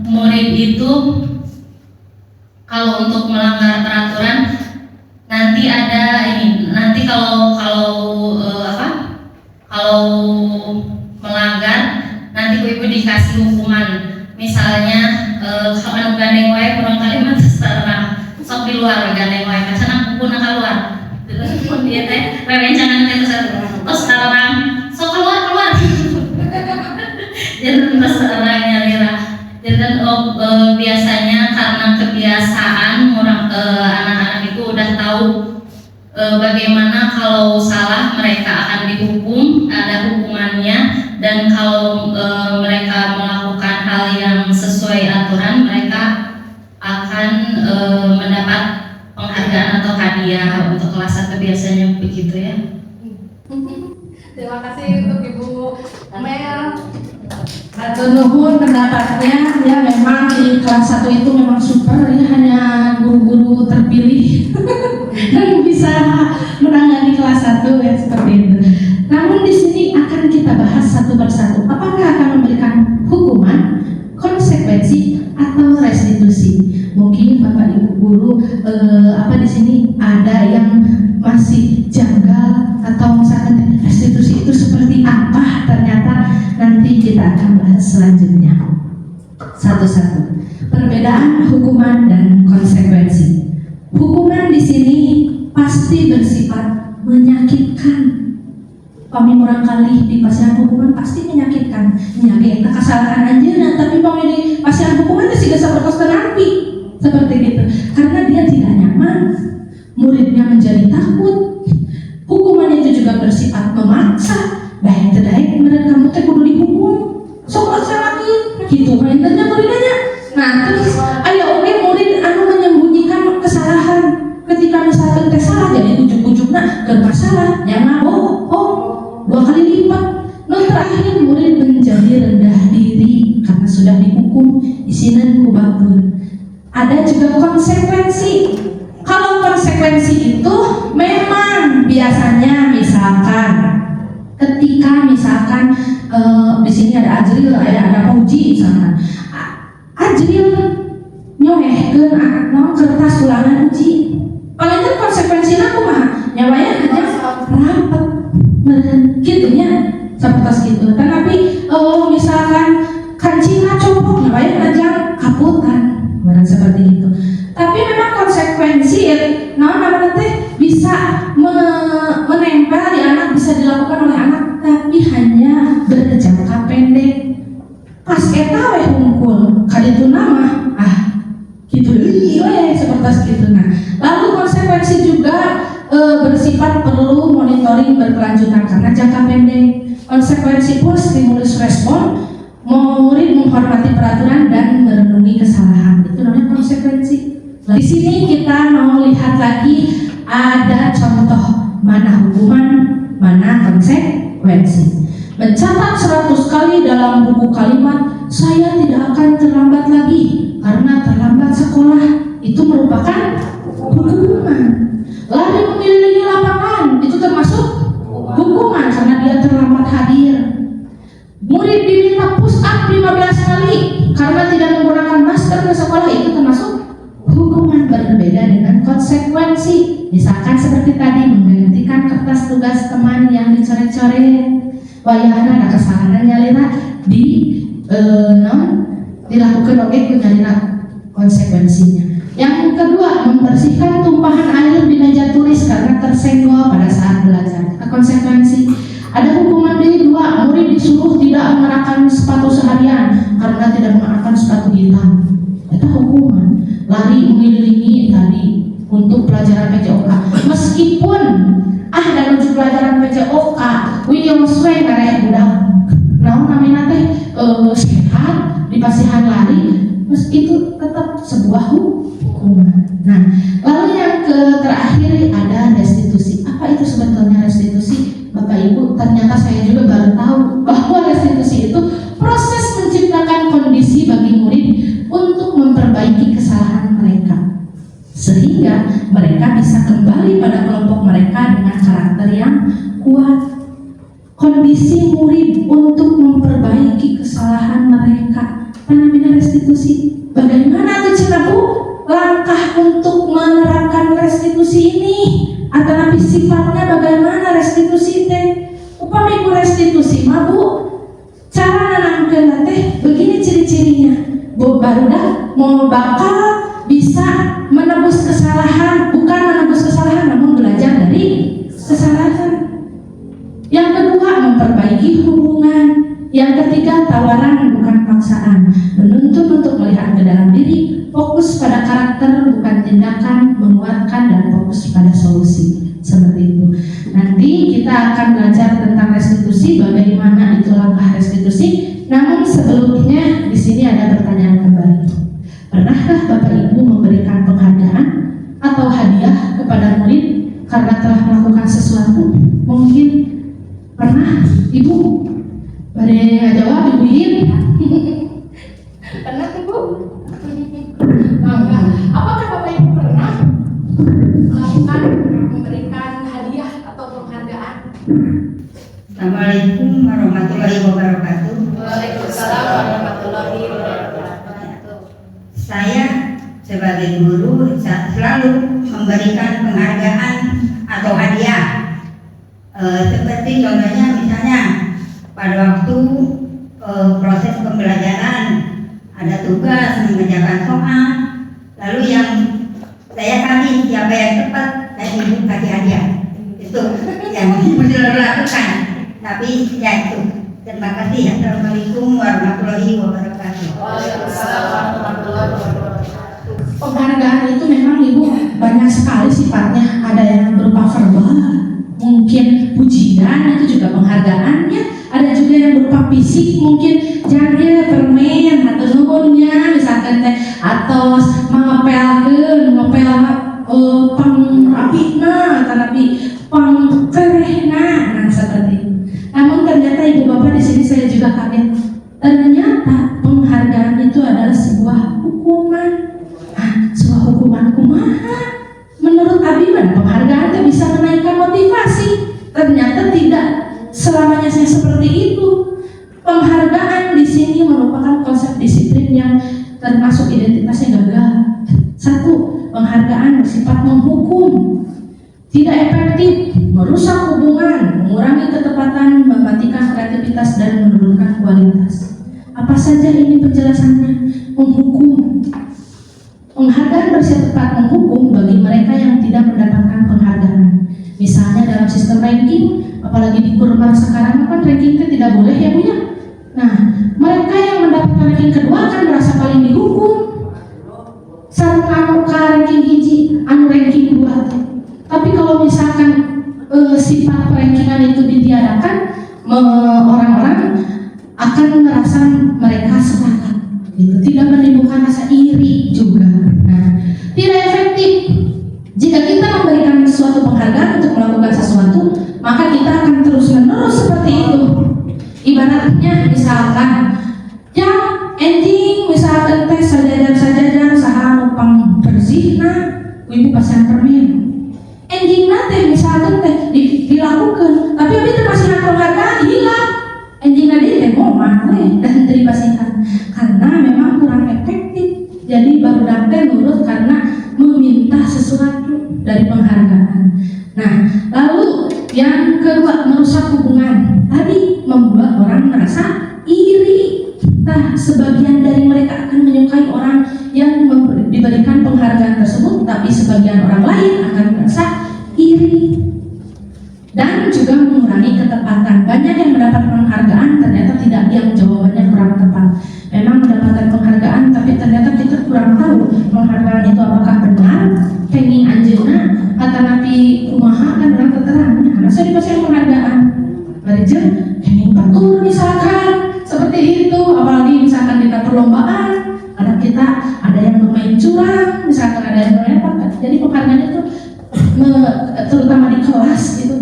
Speaker 1: murid itu kalau untuk melanggar peraturan nanti ada ini, nanti kalau melanggar nanti ibu dikasih hukuman. Misalnya kalau gandeng wae kurang kali mah terserah sok di luar gandeng wae macana kumpulna keluar terus dia teh rerencangan teh terus sekarang sok keluar jadi terserah nyalira. Dan biasanya karena kebiasaan orang anak-anak itu udah tahu bagaimana kalau salah mereka akan dihukum, ada hukumannya, dan kalau mereka melakukan hal yang sesuai aturan mereka akan mendapat penghargaan atau hadiah. Untuk kelas 1 biasanya begitu ya.
Speaker 5: Terima kasih untuk Ibu Mel. Atur nuhun pendapatnya, ya memang di kelas 1 itu memang super ya, hanya guru-guru terpilih yang bisa menangani kelas 1 ya seperti itu. Namun di sini akan kita bahas satu persatu. Apakah akan memberikan hukuman, konsekuensi atau restitusi? Mungkin Bapak Ibu guru di sini ada yang masih janggal atau misalkan restitusi itu seperti apa, ternyata nanti kita akan bahas selanjutnya satu-satu. Perbedaan hukuman dan konsekuensi. Hukuman di sini pasti bersifat menyakitkan. Pami murang kali di pasian hukuman pasti menyakitkan. Nyage kesalahan aja, tapi pami di pasian hukuman itu juga sapertos tenampi seperti gitu. Karena dia tidak nyaman, muridnya menjadi takut. Hukuman itu juga bersifat memaksa. Baik terbaik mereka kamu teh kudu dihukum. Sok laksanakeun gitu mainnya muridnya. Nah, terus aya oge murid anu menyembunyikan kesalahan. Ketika misalkan teh salah jadi ujuk-ujukna keur masalah, nya bohong 2 kali lipat. Nu terakhir murid menjadi rendah diri karena sudah dihukum isinan ku batur. Ada juga konsekuensi. Kalau konsekuensi itu memang biasanya misalkan ketika misalkan di sini ada Ajril, ada Puji misalkan. Ajril nyolehkeun anak kertas ulangan uji. Paling kan konsekuensinya kumaha? Nyawanya aja rapet. Gitunya seperti gitu. Tetapi misalkan kancingna copot, nyawanya aja kaputan. Barang seperti itu. Tapi memang konsekuensi namanya teh bisa menempel di anak, bisa dilakukan oleh anak, tapi hanya berjangka pendek. Pas eta we hungkul kaditu nama gitu ya seperti itu. Nah, lalu konsekuensi juga bersifat perlu monitoring berkelanjutan karena jangka pendek. Konsekuensi pun stimulus respon, murid menghormati peraturan dan merenungi kesalahan. Itu namanya konsekuensi. Di sini kita mau lihat lagi ada contoh mana hukuman, mana konsekuensi. Mencatat 100 kali dalam buku kalimat, saya tidak akan terlambat lagi karena terlambat sekolah, itu merupakan hukuman. Lari mengelilingi lapangan, itu termasuk hukuman karena dia terlambat hadir. Murid diminta push up 15 kali karena tidak menggunakan masker ke sekolah, itu termasuk hukuman. Berbeda dengan konsekuensi. Misalkan seperti tadi menggantikan kertas tugas teman yang dicoret-coret. Wayahna ada kesalahan nyalira dilakukan oleh nyalira konsekuensinya. Yang kedua, membersihkan tumpahan air di meja tulis karena tersenggol pada saat belajar. Konsekuensi, ada hukuman D2, murid disuruh tidak mengenakan sepatu seharian karena tidak mengenakan sepatu hitam. Itu hukuman. Lari mengelilingi tadi untuk pelajaran PJOK. Meskipun dan uji pelajaran PJOK, William Sway karek budak. Namun namanya teh sehat di pasihan lari, itu tetap sebuah hukuman. Nah, lalu yang terakhir ada restitusi. Apa itu sebetulnya restitusi? Bapak Ibu, ternyata saya juga baru tahu bahwa restitusi itu proses menciptakan kondisi bagi murid untuk memperbaiki kesalahan mereka, sehingga mereka bisa kembali pada kelompok mereka dengan karakter yang kuat. Kondisi murid untuk memperbaiki kesalahan mereka, namanya restitusi. Bagaimana tuh Cina Bu langkah untuk menerapkan restitusi ini? Atau sifatnya bagaimana restitusi teh? Upami ku restitusi mah Bu, cara nanangkeun teh begini ciri-cirinya. Bu barudak mau bakal bisa menebus kesalahan, bukan menebus kesalahan namun belajar dari kesalahan. Yang kedua, memperbaiki hubungan. Yang ketiga, tawaran bukan paksaan, menuntun untuk melihat ke dalam diri, fokus pada karakter bukan tindakan, menguatkan dan fokus pada solusi. Seperti itu. Nanti kita akan belajar tentang restitusi, bagaimana itu langkah restitusi. Namun sebelumnya di sini ada pertanyaan kembali. Pernahkah Bapak Ibu memberikan penghargaan atau hadiah kepada murid karena telah melakukan sesuatu? Mungkin pernah Ibu? Pada jawab Ibu Yin.
Speaker 4: Pernah Ibu? Apakah Bapak Ibu pernah melakukan memberikan hadiah atau penghargaan?
Speaker 7: Assalamualaikum warahmatullahi wabarakatuh.
Speaker 4: Waalaikumsalam warahmatullahi wabarakatuh.
Speaker 7: Saya sebagai guru selalu memberikan penghargaan atau hadiah. Seperti contohnya misalnya pada waktu proses pembelajaran ada tugas mengerjakan soal, lalu yang saya kasih siapa yang tepat saya ibu kasih hadiah. Itu yang mesti lakukan. Tapi ya itu. Terima kasih. Assalamualaikum warahmatullahi wabarakatuh.
Speaker 4: Waalaikumsalam warahmatullahi wabarakatuh.
Speaker 5: Penghargaan itu memang Ibu banyak sekali sifatnya. Ada yang berupa verbal, mungkin pujian itu juga penghargaannya. Ada juga yang berupa fisik, mungkin jadi permen atau nuhunnya misalkan teh atau mangapelkeun pang rapina tapi pang kerehna, nah seperti itu. Namun ternyata Ibu Bapak di sini saya juga kaget. Ternyata penghargaan itu adalah sebuah hukuman. Sebuah hukuman kumaha? Menurut Abi penghargaan itu bisa menaikkan motivasi. Ternyata tidak selamanya saya seperti itu. Penghargaan di sini merupakan konsep disiplin yang termasuk identitasnya gagal. Satu, penghargaan bersifat menghukum, tidak efektif, merusak hubungan, mengurangi ketepatan, mematikan kreativitas dan menurunkan kualitas. Apa saja ini penjelasannya? Menghukum. Penghargaan bersifat menghukum bagi mereka yang tidak mendapatkan penghargaan. Misalnya dalam sistem ranking, apalagi di Kurban sekarang kan ranking itu tidak boleh ya Bu ya. Nah, mereka yang mendapatkan ranking kedua akan merasa paling dihukum. Sarung anu ka ranking hiji, anu ranking 2. Tapi kalau misalkan sifat rankingan itu ditiadakan, orang-orang akan merasa mereka sepakat, gitu. Tidak menimbulkan rasa iri juga. Nah, tidak efektif. Jika kita memberikan suatu penghargaan untuk melakukan sesuatu, maka kita akan terus-menerus seperti itu. Ibaratnya misalkan, yang ending misalkan tes sajajar saha nupang bersihna, ibu pasang permen. Ending teh misalkan teh dilakukan, tapi abis itu masih penghargaan hilang. Ending teh mau mana dan dari pasihan karena memang kurang efektif. Jadi baru dapat nurut karena meminta sesuatu dari penghargaan. Nah, lalu yang kedua merusak hubungan. Tadi membuat orang merasa iri. Nah, sebagian dari mereka akan menyukai orang yang diberikan penghargaan tapi sebagian orang lain akan merasa iri dan juga mengurangi ketepatan. Banyak yang mendapat penghargaan ternyata tidak diam, jawabannya kurang tepat. Memang mendapatkan penghargaan tapi ternyata kita kurang tahu penghargaan itu apakah benar, pengen anjeuna atau napi kumaha kan orang keterangan. Karena saya dikasih penghargaan, berarti pengen batur misalkan seperti itu, apalagi misalkan kita perlombaan, ada yang bermain curang, misalkan ada yang merepot. Jadi penghargaan itu terutama di kelas itu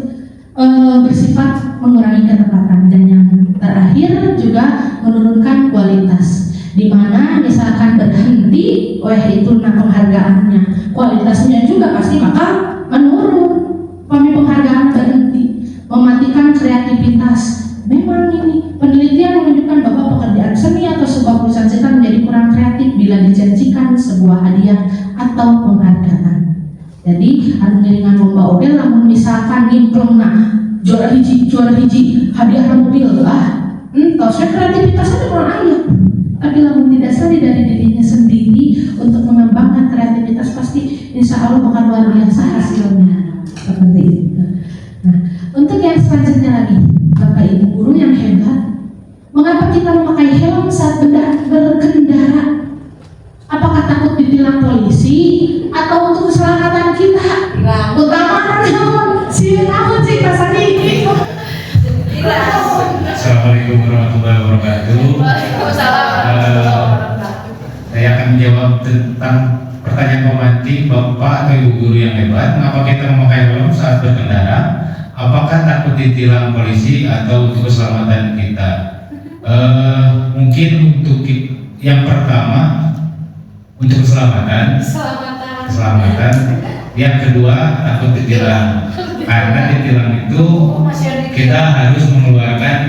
Speaker 5: bersifat mengurangi ketepatan, dan yang terakhir juga menurunkan kualitas. Di mana misalkan berhenti, itu penghargaannya, kualitasnya juga pasti bakal menurun. Penghargaan berhenti, mematikan kreativitas. Memang ini penelitian menunjukkan bahwa pekerjaan seni atau sebuah perusahaan setan menjadi kurang kreatif bila dijanjikan sebuah hadiah atau penghargaan. Jadi dengan lomba oke, namun misalkan nyimpleng juara hiji hadiah mobil saya kreativitasnya kurang ayat. Tapi namun tidak sadar dari dirinya sendiri untuk mengembangkan kreativitas, pasti insya Allah bakal luar biasa hasilnya. Seperti itu. Nah, untuk yang selanjutnya lagi, Bapak Ibu guru yang hebat, mengapa kita memakai helm saat berkendara? Apakah takut ditilang polisi atau untuk keselamatan kita? Utama takut sih pasal ini.
Speaker 8: Assalamualaikum warahmatullahi wabarakatuh. Saya akan menjawab tentang pertanyaan pemantik Bapak atau Ibu guru yang hebat. Mengapa kita memakai helm saat berkendara? Apakah takut ditilang polisi atau untuk keselamatan kita? Mungkin untuk yang pertama untuk keselamatan. Yang kedua takut ditilang, karena ditilang itu kita harus mengeluarkan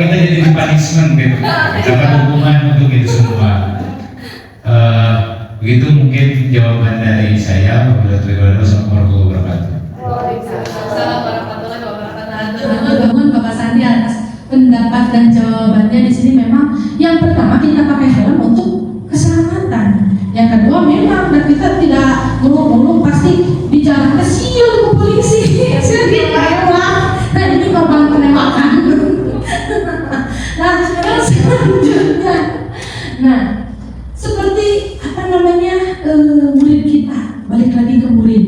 Speaker 8: kita jadi punishment gitu, dapat hukuman untuk itu semua. Begitu mungkin jawaban dari saya. Wassalamualaikum warahmatullahi wabarakatuh.
Speaker 5: Bangun Bapak Sandi atas pendapat dan jawabannya di sini. Memang yang pertama kita pakai helm untuk keselamatan. Yang kedua memang dan kita tidak ngomong pasti di jalan siul ke polisi. Nah ini korban penembakan. Nah sekarang selanjutnya, seperti murid kita, balik lagi ke murid.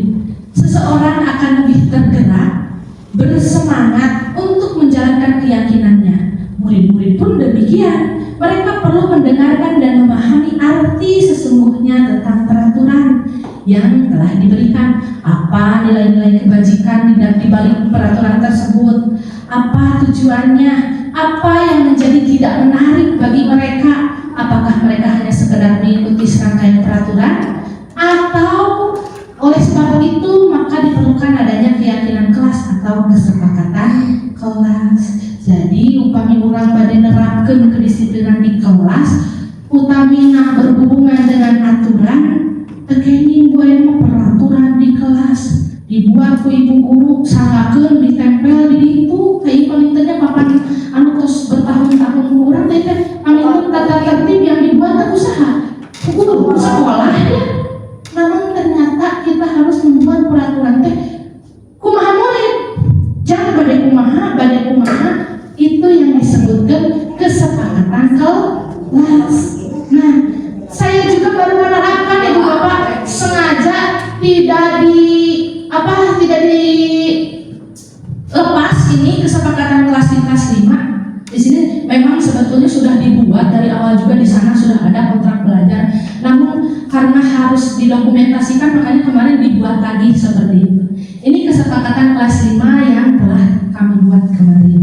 Speaker 5: Seseorang akan lebih tergerak, bersemangat untuk menjalankan keyakinannya. Murid-murid pun demikian. Mereka perlu mendengarkan dan memahami arti sesungguhnya tentang peraturan yang telah diberikan. Apa nilai-nilai kebajikan di balik peraturan tersebut? Apa tujuannya? Apa yang menjadi tidak menarik bagi mereka? Apakah mereka hanya sekedar mengikuti serangkaian peraturan? Atau oleh sebab itu maka diperlukan adanya keyakinan kelas atau kesepakatan kelas. Jadi upami orang badai nerapkeun kedisiplinan di kelas, utamina berhubungan dengan aturan, tekeni buaya peraturan di kelas dibuat ku ibu guru sangakeun ditempel di itu kayak palingnya papan anu tos bertahun-tahun kurang teh anu tata tertib yang dibuat usaha guru sekolah ya. Namun ternyata kita harus membuat peraturan teh kumaha murid, jangan badai kumaha itu yang disebutkan kesepakatan kelas. Nah, saya juga baru menerapkan Ibu Bapak, sengaja tidak dilepas ini kesepakatan kelas di kelas 5. Di sini memang sebetulnya sudah dibuat dari awal juga, di sana sudah ada kontrak belajar. Namun karena harus didokumentasikan makanya kemarin dibuat lagi seperti itu. Ini kesepakatan kelas 5 yang telah kami buat kemarin.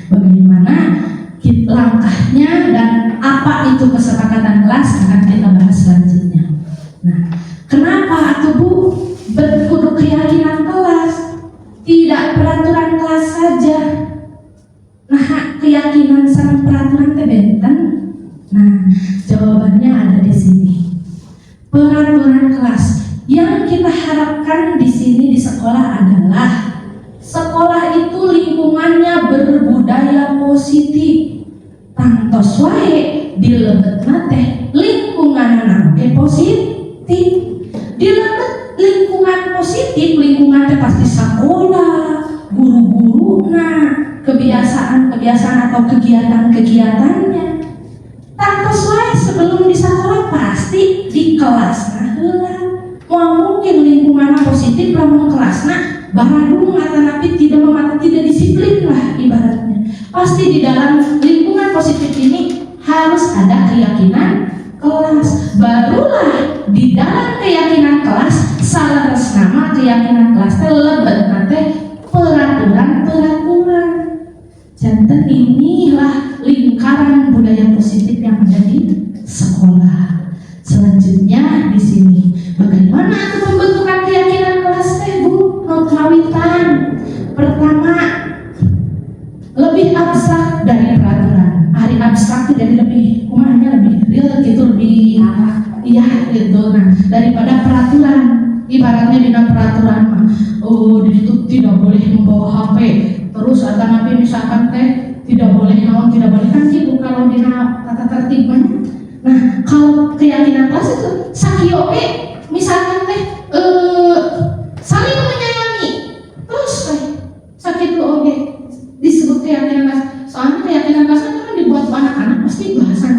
Speaker 5: Bagaimana langkahnya dan apa itu kesepakatan kelas akan kita bahas selanjutnya. Nah, kenapa atuh Bu? Berkudu keyakinan kelas, tidak peraturan kelas saja. Nah, keyakinan sama peraturan teh benten. Nah, jawabannya ada di sini. Peraturan kelas yang kita harapkan di sini di sekolah adalah sekolah itu lingkungannya berbudaya positif. Tangtos wae dilebetna teh lingkunganna oge positif. Di lingkungan positif, lingkungan pasti sekolah, guru-guru, kebiasaan atau kegiatan-kegiatannya. Tangkos wae sebelum di sekolah pasti di kelas mau mungkin lingkungan positif lamun kelasna baradung atau napi tidak disiplin lah ibaratnya. Pasti di dalam lingkungan positif ini harus ada keyakinan kelas, barulah di dalam keyakinan kelas salaras nama keyakinan kelas lebet nate peraturan. Janten inilah lingkaran budaya positif yang ada di sekolah. Selanjutnya di sini bagaimana itu pembentukan keyakinan kelas Bu? Kawitan. Pertama, lebih abstrak dari peraturan. Hari abstrak jadi lebih kumanya lebih real gitu, lebih gitu. Nah, daripada peraturan. Ibaratnya di dalam peraturan di situ tidak boleh membawa HP. Terus ada nabi misalkan tidak boleh kan gitu kalau di tata tertibnya. Nah, kalau keyakinan kelas itu sakio misalkan saling menyayangi. Terus sakit disebut keyakinan kelas. Soalnya keyakinan kelas kan dibuat anak-anak pasti bahasa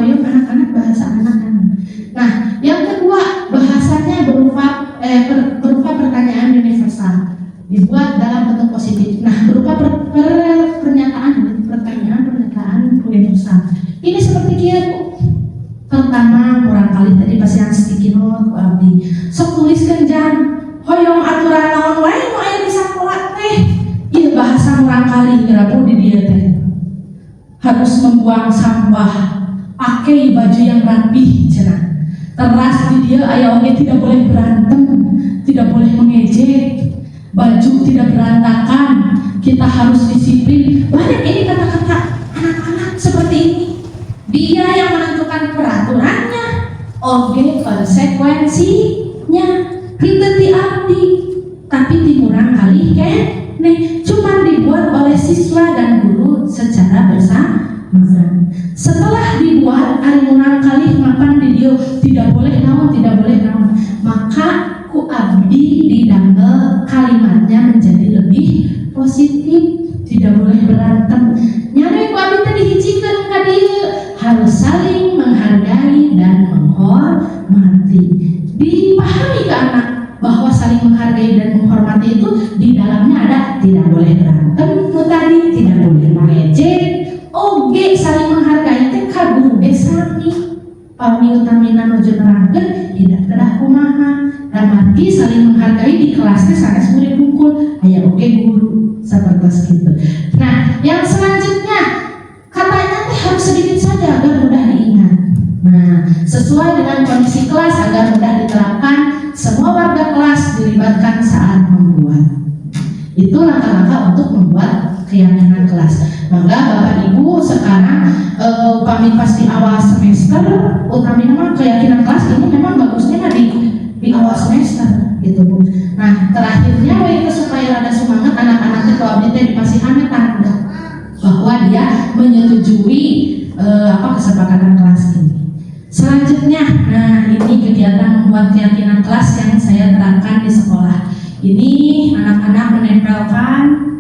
Speaker 5: ayo anak-anak bahasa anak-anak. Nah, yang kedua bahasanya berupa pertanyaan universal. Dibuat dalam bentuk positif. Nah, berupa pertanyaan universal. Ini seperti kia Bu. Pertama, kurang kali tadi pas yang sticky note abdi. Sok tuliskeun jang hoyong aturan naon wae nu aya di sakola teh. Ieu bahasa kurang kali ngerapu di dieu teh. Harus membuang sampah, pakai baju yang rapih cenah. Teras di dia aya oge tidak boleh berantem, tidak boleh mengejek. Baju tidak berantakan, kita harus disiplin. Banyak ini kata-kata anak-anak seperti ini. Dia yang menentukan peraturannya, oge konsekuensinya. Henteu ti abdi, tapi timurang kali cuma dibuat oleh siswa dan guru secara bersama. Setelah dibuat murang kali mapan di dia tidak boleh naon, maka ku abdi didamel kalimatnya menjadi lebih positif, tidak boleh berantem. Nyari ku abdi tadi hijikeun ka dieu harus saling menghargai dan menghormati. Dipahami ke anak bahwa saling menghargai dan menghormati itu di dalamnya ada tidak boleh berantem, tadi tidak boleh mengejek, oge saling menghargai teh ka guru sami. Pami utamina nuju nerangkeun tidak kedah kumaha. Dan arti saling menghargai di kelasnya sanes murid bungkul aya oge guru sapertos gitu. Nah, yang selanjutnya katanya teh harus sedikit saja agar mudah diingat. Nah, sesuai dengan kondisi kelas agar mudah diterapkan, semua warga kelas dilibatkan saat membuat. Itu langkah-langkah untuk membuat keyakinan kelas. Maka Bapak Ibu sekarang pamit pas di awal semester, utamanya keyakinan kelas ini memang bagusnya di awal semester gitu Bu. Nah, terakhirnya itu supaya ada semangat anak-anak itu abdi teh dipasihan tanda bahwa dia menyetujui kesepakatan kelas ini. Selanjutnya, nah ini kegiatan membuat keyakinan kelas yang saya terapkan di sekolah. Ini anak-anak menempelkan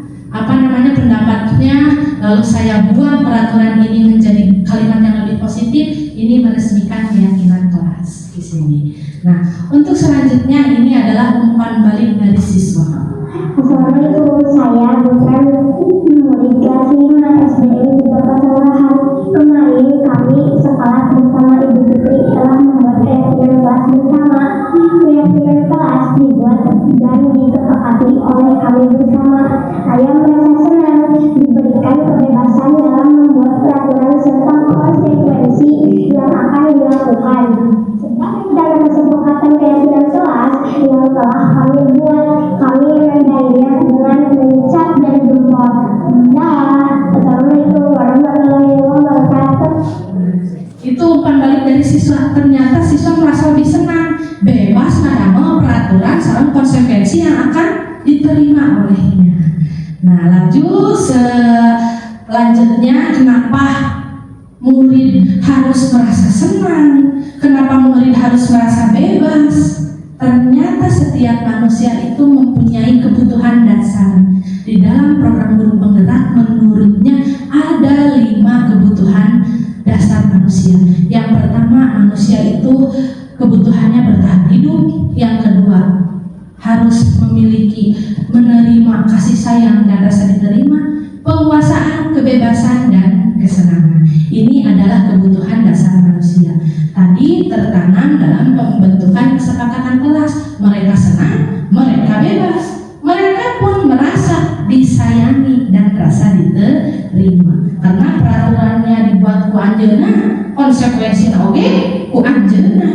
Speaker 5: pendapatnya, lalu saya buat peraturan ini menjadi kalimat yang lebih positif. Ini meresmikan keyakinan kelas di sini. Nah, untuk selanjutnya ini adalah umpan balik dari siswa.
Speaker 9: Assalamualaikum, saya bukan murid kelas 5 SDN 3 Pasarahan. Kemarin kami sekelas bersama Ibu Fitri telah membuat keyakinan kelas bersama. Keyakinan kelas dibuat dan disepakati oleh kami bersama. Saya merasa senang diberikan kebebasan dalam membuat peraturan serta konsekuensi yang akan dilakukan. Sedang dalam kesepakatan keyakinan kelas yang telah kami buat, kami mendainya dengan mencap dan jempol. Assalamualaikum warahmatullahi wabarakatuh.
Speaker 5: Itu umpan balik dari siswa. Ternyata siswa merasa lebih senang, bebas mengamal peraturan serta konsekuensi yang akan diterima olehnya. Nah, lanjut selanjutnya, kenapa murid harus merasa senang? Kenapa murid harus merasa bebas? Ternyata setiap manusia itu mempunyai kebutuhan dasar. Di dalam program guru penggerak menurutnya ada 5 kebutuhan dasar manusia. Yang pertama, manusia itu kebutuhannya bertahan hidup. Yang kedua, harus menerima kasih sayang dan rasa diterima, penguasaan, kebebasan, dan kesenangan. Ini adalah kebutuhan dasar manusia. Tadi tertanam dalam pembentukan kesepakatan kelas. Mereka senang, mereka bebas, mereka pun merasa disayangi dan rasa diterima. Karena peraturannya dibuat ku anjeunna, konsekuensinya oge ku anjeunna.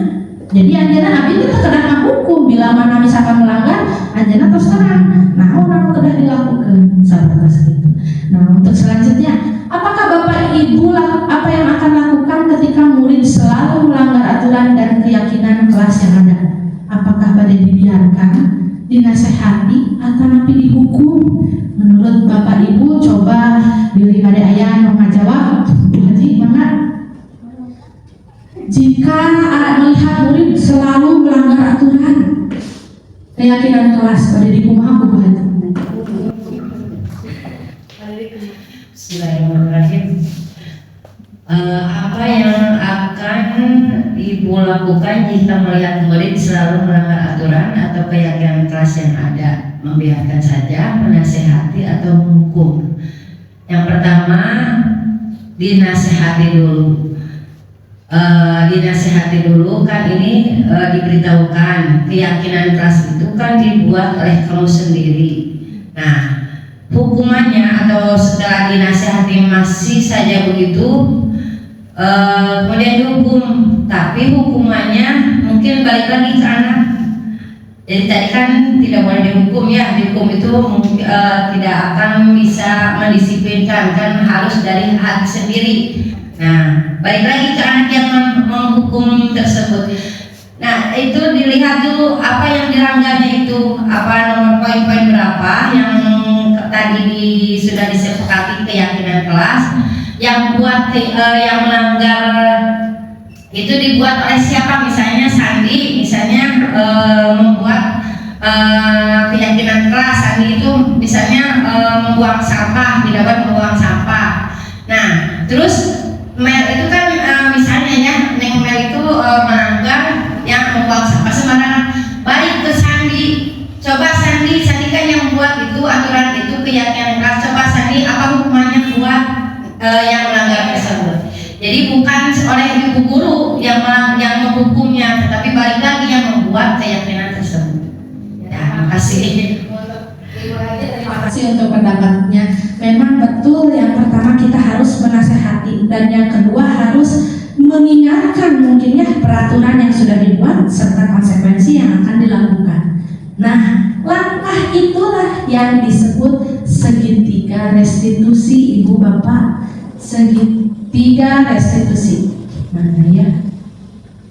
Speaker 5: Jadi anjeunna abdi teh kedah hukum bila mana misalkan melanggar, anjeunna tos terang naon anu kedah dilakukeun sapertos itu. Nah, untuk selanjutnya, apakah Bapak Ibu apa yang akan lakukan ketika murid selalu melanggar aturan dan keyakinan kelas yang ada? Apakah pada dibiarkan, dinasehati, atau nanti dihukum? Menurut Bapak Ibu, coba pilih pada ayah mau ngajawab. Bu Haji, mana? Jika melihat murid selalu melanggar aturan keyakinan kelas, pada dikumaha Bu Haji?
Speaker 3: Bismillahirrahmanirrahim. Apa yang akan Ibu lakukan jika melihat murid selalu melanggar aturan atau keyakinan kelas yang ada? Membiarkan saja, menasehati, atau menghukum? Yang pertama, dinasehati dulu. Dinasehati dulu kan ini diberitahukan keyakinan kelas itu kan dibuat oleh kamu sendiri. Nah, hukumannya atau setelah dinasehati masih saja begitu, kemudian dihukum, tapi hukumannya mungkin balik lagi ke anak. Jadi tadi kan tidak boleh dihukum ya, dihukum itu tidak akan bisa mendisiplinkan, kan harus dari hati sendiri. Nah, balik lagi ke anak yang menghukum tersebut. Nah, itu dilihat dulu apa yang dilanggarnya itu, apa nomor poin-poin berapa yang tadi sudah disepakati keyakinan kelas, yang melanggar itu dibuat oleh siapa? Misalnya Sandi, membuat keyakinan kelas. Sandi itu misalnya membuang sampah, tidak boleh membuang sampah. Nah, terus Mel itu kan misalnya ya, Neng Mel itu melanggar yang membuang sampah sembarangan. Balik ke Sandi, coba Sandi kan yang buat itu aturan itu keyakinan kelas. Coba Sandi apa hukumannya buat yang melanggar tersebut. Jadi bukan oleh ibu guru yang menghukumnya, tetapi balik lagi yang membuat keyakinan tersebut. Ya, terima kasih.
Speaker 5: Terima kasih untuk pendapatnya. Memang betul, yang pertama kita harus menasehati, dan yang kedua harus mengingatkan mungkin ya peraturan yang sudah dibuat serta konsekuensi yang akan dilakukan. Nah, langkah itulah yang disebut segitiga restitusi, Ibu Bapak. Segitiga restitusi. Mana ya?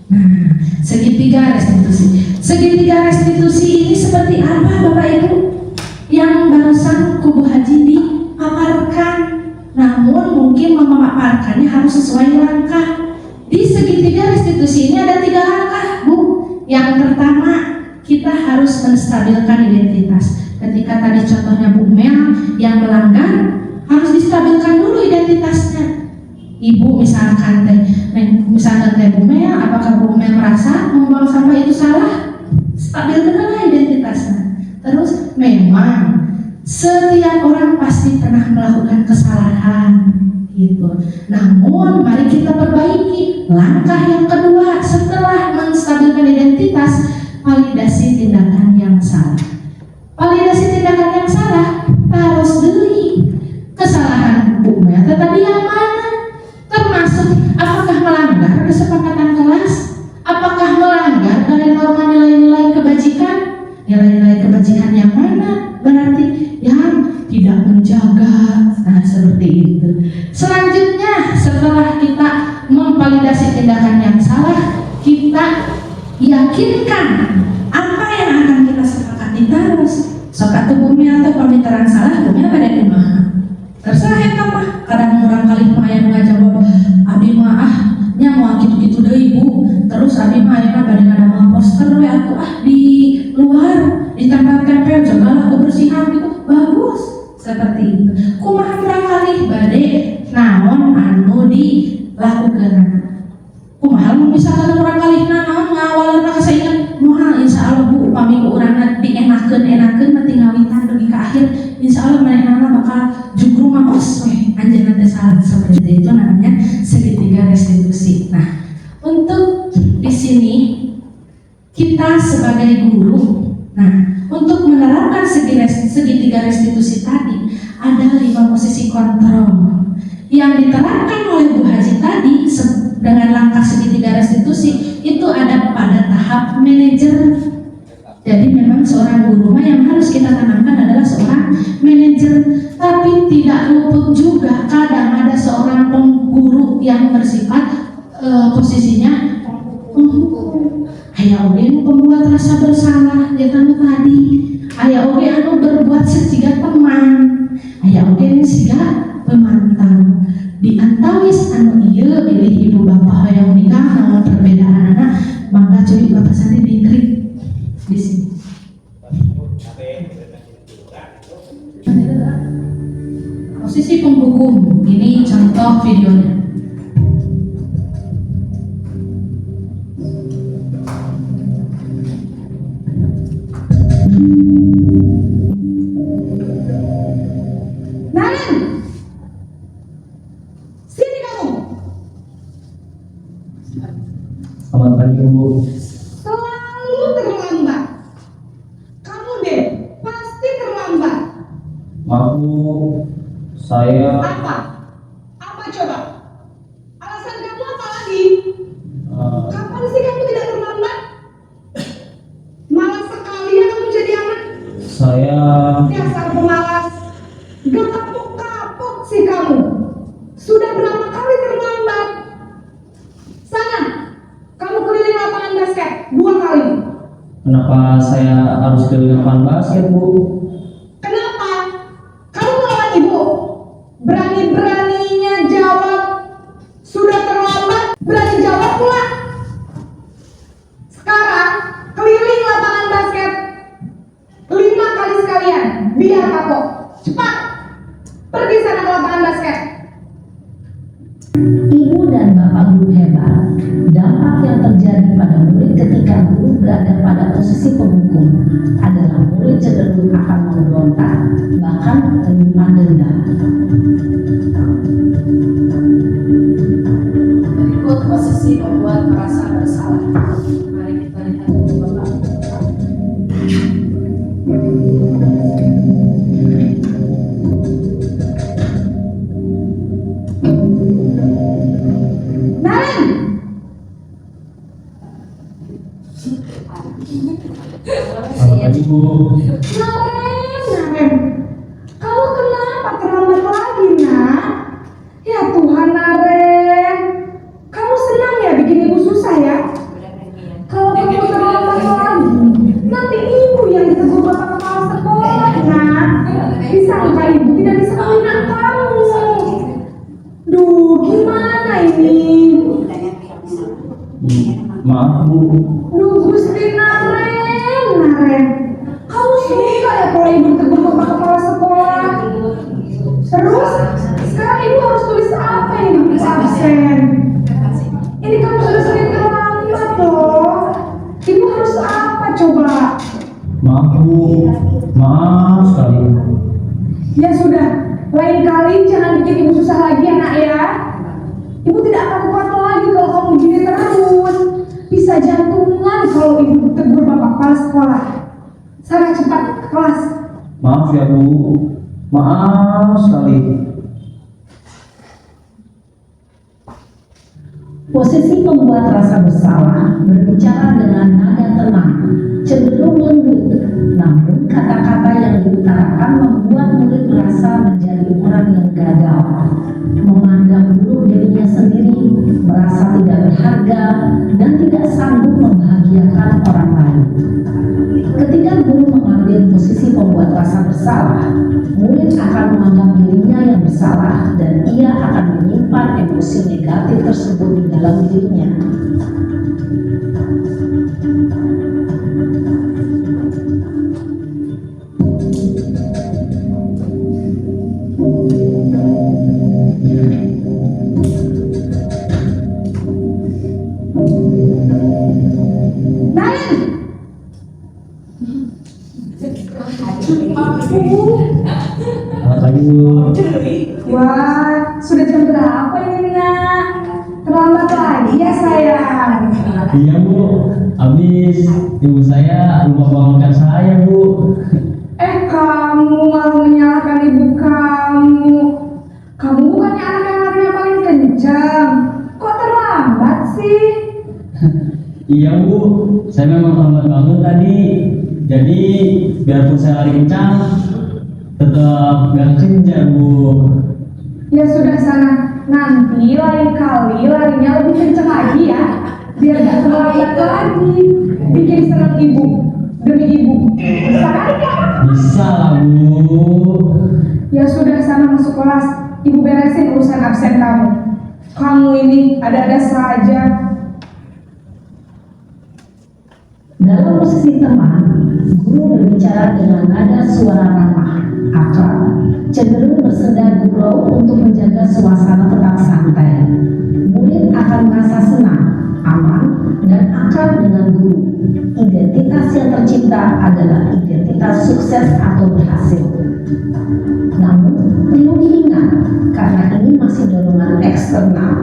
Speaker 5: Nah, segitiga restitusi. Segitiga restitusi ini seperti apa Bapak Ibu? Yang barusan Kubu Haji dipaparkan. Namun mungkin memaparkannya harus sesuai langkah. Di segitiga restitusi ini ada 3 langkah, Bu. Yang pertama, kita harus menstabilkan identitas. Ketika tadi contohnya Bu Mel yang melanggar, harus distabilkan dulu identitasnya. Ibu misalkan teh Bu Mel, apakah Bu Mel merasa membuang sampah itu salah? Stabilkanlah identitasnya. Terus memang setiap orang pasti pernah melakukan kesalahan gitu. Namun mari kita perbaiki. Langkah yang kedua setelah menstabilkan identitas, validasi tindakan yang salah. Validasi tindakan yang salah harus dili. Kesalahan Bu Mel tadi yang mana? Termasuk apakah melanggar kesepakatan kelas? Apakah melanggar dari norma nilai-nilai kebajikan? Nilai-nilai kebajikan yang mana? Berarti yang tidak menjaga. Nah, seperti itu. Selanjutnya, setelah kita memvalidasi tindakan yang salah, kita yakinkan apa yang akan kita sepakati terus. Sok atuh bumi atau pemitaran salah, bumi pada di mana? Terserah ya mah. Kadang orang kali mah yang ngajawab, abdi terus abi mah ayeuna bade ngadamel poster we atuh di luar ditempel-tempel jagalah kebersihan gitu bagus seperti itu. Kumaha kali bade naon anu dilakukeun. Kumaha mun misalkan urang kali naon ngawalna kasaingan moal insyaallah Bu upami ku urangna dienakeun mati ngawitan dugi ka akhir insyaallah manehna bakal jugrung maos weh anjeunna teh salah seperti itu namanya segitiga restitusi. Nah, untuk di sini kita sebagai guru, nah untuk menerapkan segitiga restitusi tadi ada 5 posisi kontrol yang diterapkan oleh Bu Haji tadi dengan langkah segitiga restitusi itu ada pada tahap manajer. Jadi memang seorang guru yang harus kita tanamkan adalah seorang manajer, tapi tidak luput juga kadang ada seorang pengguru yang bersifat posisinya aya oge anu pembuat rasa bersalah ya kan tadi, aya oge anu berbuat seciga teman, aya oge anu siga pemantau. Di antawis anu ieu pilih ibu bapak hoyong nikah namun perbedaanna mangga cuy bapak santri dikrik di sini. Posisi penghukum ini contoh videonya.
Speaker 10: Selamat pagi Bu.
Speaker 11: Selalu terlambat. Kamu deh pasti terlambat.
Speaker 10: Maaf Bu, saya
Speaker 11: Apa? Apa coba? Alasan kamu apa lagi? Kapan sih kamu tidak terlambat? Malas sekali ya kamu jadi anak.
Speaker 10: saya
Speaker 11: Dasar pemalas. Gak kapok-kapok sih kamu. Sudah berapa kali terlambat? Sana, kamu keliling lapangan basket 2 kali.
Speaker 10: kenapa saya harus ke lapangan basket Bu?
Speaker 11: Kenapa? Kamu melawan ibu. Berani-beraninya jawab. Sudah terlambat, berani jawab pula. Sekarang keliling lapangan basket 5 kali sekalian. Biar kapok. Cepat. Pergi sana ke lapangan basket.
Speaker 3: Ibu dan bapak guru hebat, dampak yang terjadi pada murid ketika guru berada pada posisi penghukum adalah murid cenderung akan memberontak, bahkan menyimpan dendam.
Speaker 5: Berikut posisi membuat merasa bersalah. Mari kita lihat dulu Bapak.
Speaker 11: Naren,
Speaker 10: Selamat pagi Bu.
Speaker 11: Naren, kamu kenapa terlambat lagi nak? Ya Tuhan Naren, kamu senang ya bikin ibu susah ya? Kalau kamu terlambat lagi, nanti ibu yang ditegur bapak kepala sekolah nak. Disangka ibu tidak bisa menghina kamu. Duh, gimana ini?
Speaker 10: Maaf Bu,
Speaker 11: Duh, Gusti Naren, kamu suka ya kalau ibu tegur bapak kepala sekolah? Terus, sekarang ibu harus tulis apa ini di absen? Ini kamu sudah sering terlambat loh. Ibu harus apa coba?
Speaker 10: maaf Bu, maaf sekali.
Speaker 11: Ya sudah, lain kali jangan bikin ibu susah lagi ya nak ya. Ibu tidak akan kuat lagi kalau kamu gini terus. Bisa jantungan kalau ibu tegur bapak kepala sekolah. Sana cepat ke kelas.
Speaker 10: Maaf ya Bu, maaf sekali.
Speaker 3: Posisi pembuat rasa bersalah berbicara dengan nada tenang, cenderung lembut, namun kata-kata yang diutarakan membuat murid merasa menjadi orang yang gagal, memandang buruk dirinya sendiri, merasa tidak berharga, dan tidak sanggup membahagiakan orang lain. Ketika guru mengambil posisi pembuat rasa bersalah, murid akan menganggap dirinya yang bersalah dan ia akan menyimpan emosi negatif tersebut di dalam dirinya.
Speaker 10: Selamat pagi Bu.
Speaker 11: Wah, sudah jam berapa ini nak? Terlambat lagi ya sayang.
Speaker 10: Iya Bu, habis ibu saya lupa bangunkan saya Bu.
Speaker 11: Kamu malah menyalahkan ibu kamu. Kamu bukannya anak yang larinya paling kencang. Kok terlambat sih?
Speaker 10: Iya Bu, saya memang terlambat bangun tadi. Jadi biarpun saya lari kencang, tetap gak kejar Bu.
Speaker 11: Ya sudah sana, nanti lain kali larinya lebih kencang lagi ya. Biar gak terlambat lagi. Bikin senang ibu, demi ibu. Bisa kan?
Speaker 10: Bisa lah Bu.
Speaker 11: Ya sudah sana masuk kelas. Ibu beresin urusan absen kamu. Kamu ini ada-ada saja.
Speaker 12: Dalam posisi teman, guru berbicara dengan nada suara ramah, akrab, cenderung bersenda gurau untuk menjaga suasana tetap santai. Murid akan merasa senang, aman, dan akrab dengan guru. Identitas yang tercipta adalah identitas sukses atau berhasil. Namun, perlu diingat, karena ini masih dorongan eksternal,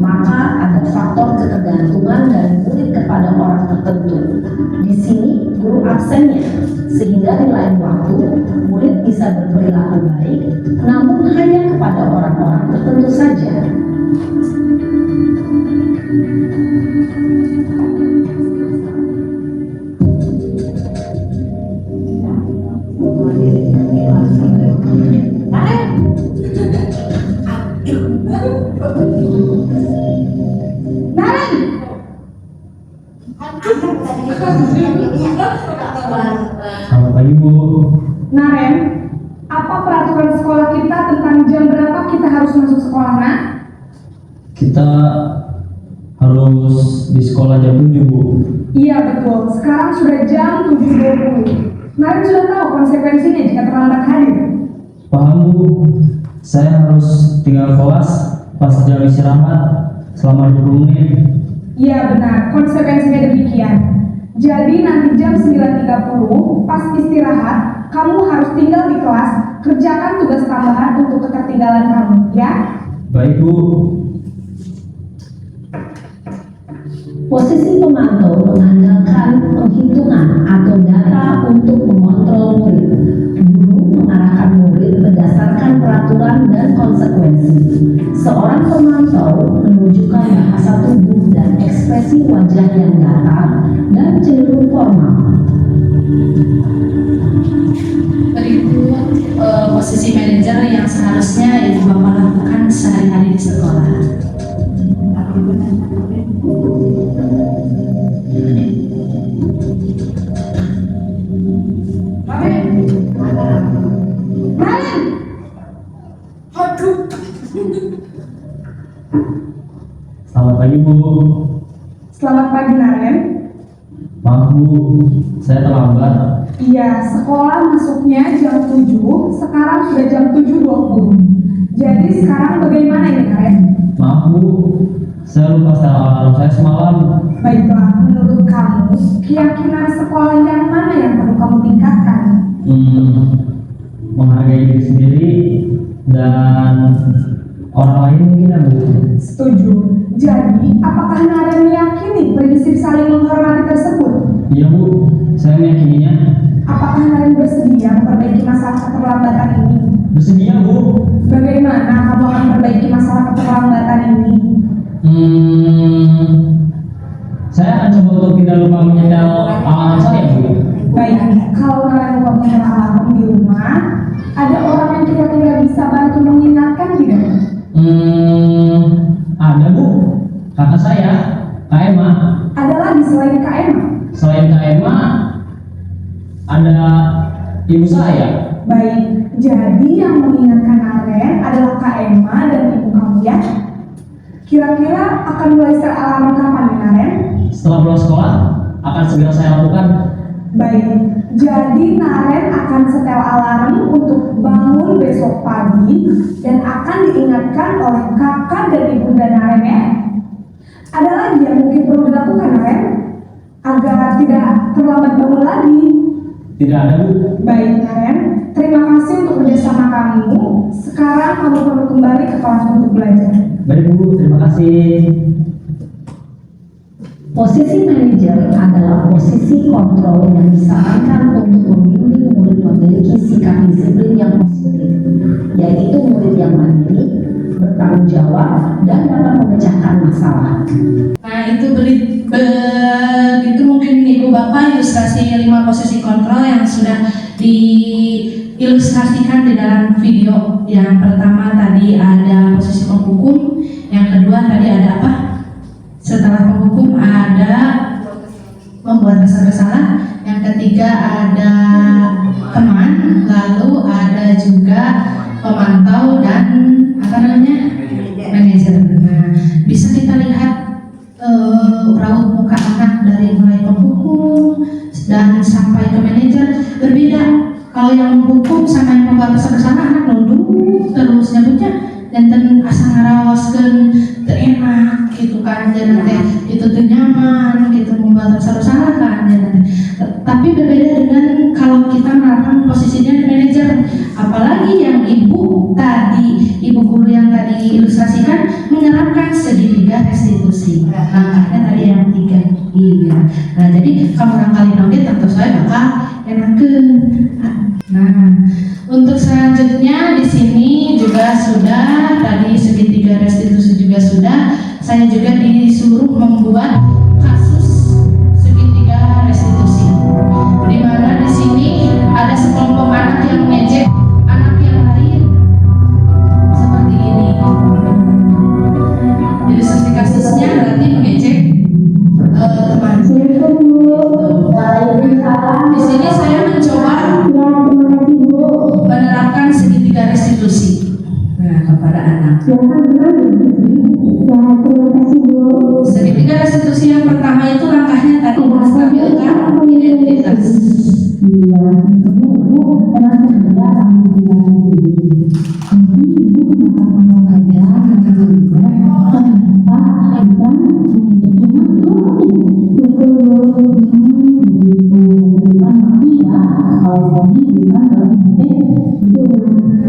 Speaker 12: maka ada faktor ketergantungan dari murid kepada orang tertentu. Di sini, guru absennya, sehingga di lain waktu, murid bisa berperilaku baik, namun hanya kepada orang-orang tertentu saja.
Speaker 10: Selamat pagi Bu.
Speaker 11: Naren, apa peraturan sekolah kita tentang jam berapa kita harus masuk sekolah, nak?
Speaker 10: Kita harus di sekolah jam 7 Bu.
Speaker 11: Iya betul, sekarang sudah jam 7.20. Naren sudah tahu konsekuensinya jika terlambat hadir.
Speaker 10: Paham Bu. Saya harus tinggal kelas pas jam istirahat selama 20 menit.
Speaker 11: Iya benar, konsekuensinya demikian. Jadi nanti jam 9.30 pas istirahat, kamu harus tinggal di kelas, kerjakan tugas tambahan untuk ketertinggalan kamu, ya?
Speaker 10: Baik Bu.
Speaker 12: Posisi pemantau mengandalkan penghitungan atau data untuk mengontrol murid. Guru mengarahkan murid berdasarkan peraturan dan konsekuensi. Seorang pemantau menunjukkan bahasa tubuh dan ekspresi wajah yang datar dan cenderung formal.
Speaker 1: Berikut posisi manajer yang seharusnya Ibu Bapak lakukan sehari-hari di sekolah.
Speaker 10: Selamat pagi Bu.
Speaker 11: Selamat pagi Naren.
Speaker 10: Maaf Bu, saya terlambat.
Speaker 11: Iya, sekolah masuknya jam 7, sekarang sudah jam 7.20. Jadi sekarang bagaimana ini Naren?
Speaker 10: Maaf Bu, saya lupa setel alarm saya semalam.
Speaker 11: Baiklah, menurut kamu, keyakinan sekolah yang mana yang perlu kamu tingkatkan?
Speaker 10: Menghargai diri sendiri dan orang lain mungkin ya Bu.
Speaker 11: Setuju. Jadi, apakah Naren meyakini prinsip saling menghormati tersebut?
Speaker 10: Iya Bu, saya meyakininya.
Speaker 11: Apakah Naren bersedia memperbaiki masalah keterlambatan ini?
Speaker 10: Bersedia Bu.
Speaker 11: Bagaimana kamu akan memperbaiki masalah keterlambatan ini?
Speaker 10: Saya akan coba untuk tidak lupa menyetel alarm saya Bu.
Speaker 11: Baik, kalau Naren lupa menyetel alarm di rumah, ada orang yang kira-kira bisa bantu mengingatkan tidak?
Speaker 10: Ada Bu, kakak saya, Kak Emma.
Speaker 11: Ada lagi selain Kak Emma?
Speaker 10: Selain Kak Emma, ada ibu saya.
Speaker 11: Baik, jadi yang mengingatkan Naren adalah Kak Emma dan ibu kamu ya? Kira-kira akan mulai setel alarm kapan nih Naren?
Speaker 10: Setelah pulang sekolah, akan segera saya lakukan.
Speaker 11: Baik, jadi Naren akan setel alarm untuk bangun besok pagi dan akan diingatkan oleh kakak dan ibunda Naren ya. Ada lagi yang mungkin perlu dilakukan Naren agar tidak terlambat bangun lagi?
Speaker 10: Tidak ada, Bu.
Speaker 11: Baik, Naren. Terima kasih untuk kerjasama kamu. Sekarang kamu perlu kembali ke kelas untuk belajar.
Speaker 10: Baik, Bu. Terima kasih.
Speaker 12: Posisi manajer adalah posisi kontrol yang disarankan untuk membimbing murid memiliki sikap disiplin yang positif, yaitu murid yang mandiri, bertanggung jawab, dan dapat memecahkan masalah.
Speaker 5: Nah, itu begitu mungkin Ibu Bapak ilustrasi 5 posisi kontrol yang sudah diilustrasikan di dalam video. Yang pertama tadi ada posisi penghukum, yang kedua tadi ada apa? Setelah penghukum ada membuat kesal bersalah, yang ketiga ada teman, lalu ada juga pemantau dan apa namanya? Manajer. Nah, bisa kita lihat raut muka anak dari mulai penghukum dan sampai ke manajer berbeda. Kalau yang menghukum sama yang membuat kesal bersalah, anak nunduk terus nyebutnya dan asa ngarawaskeun teu enak gitu kan, jadi itu teu nyaman gitu, membuat rasa bersalah kan. Tapi berbeda dengan kalau kita menerapkan posisinya di manajer, apalagi yang ibu guru yang tadi ilustrasikan menerapkan segitiga restitusi. Langkahnya tadi yang 3. Iya. Nah, jadi kamu rangkali oge tentu saja bakal enakeun. Nah, untuk selanjutnya di sini juga sudah tadi segitiga restitusi juga sudah. Saya juga disuruh membuat kasus segitiga restitusi. Di mana di sini ada sekelompok anak yang mengejek anak yang lain seperti ini. Ilustrasi kasusnya berarti mengejek teman. Di sini saya mencoba menerapkan segitiga restitusi kepada anak. Segitiga restitusi yang pertama itu langkahnya tadi menstabilkan identitas.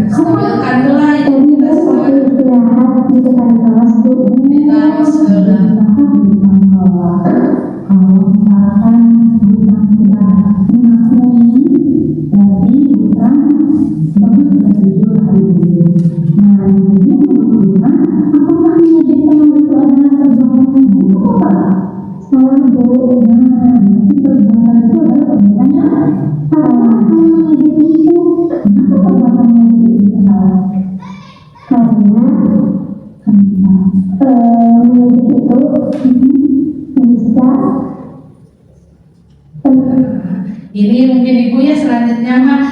Speaker 5: Stabilkan pula identitasnya. Ditaruh sebelah. Ini mungkin Ibu ya, selanjutnya mah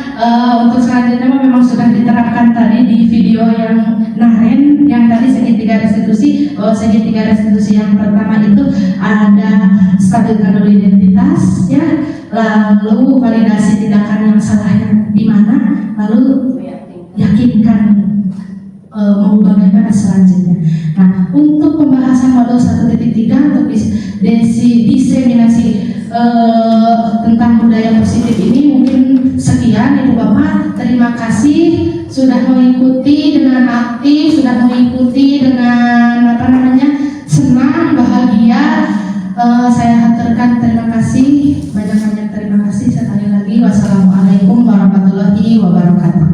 Speaker 5: untuk selanjutnya mah memang sudah diterapkan tadi di video yang Naren yang tadi segitiga restitusi. Segitiga restitusi yang pertama itu ada stabilkan dulu identitas ya, lalu validasi tindakan yang salahnya di mana, lalu yakinkan mau bagaimana selanjutnya. Nah, untuk pembahasan modul 1.3 untuk diseminasi tentang budaya positif ini mungkin sekian Ibu Bapak. Terima kasih sudah mengikuti dengan aktif, sudah mengikuti dengan senang, bahagia. Saya haturkan terima kasih, banyak-banyak terima kasih sekali lagi. Wassalamualaikum warahmatullahi wabarakatuh.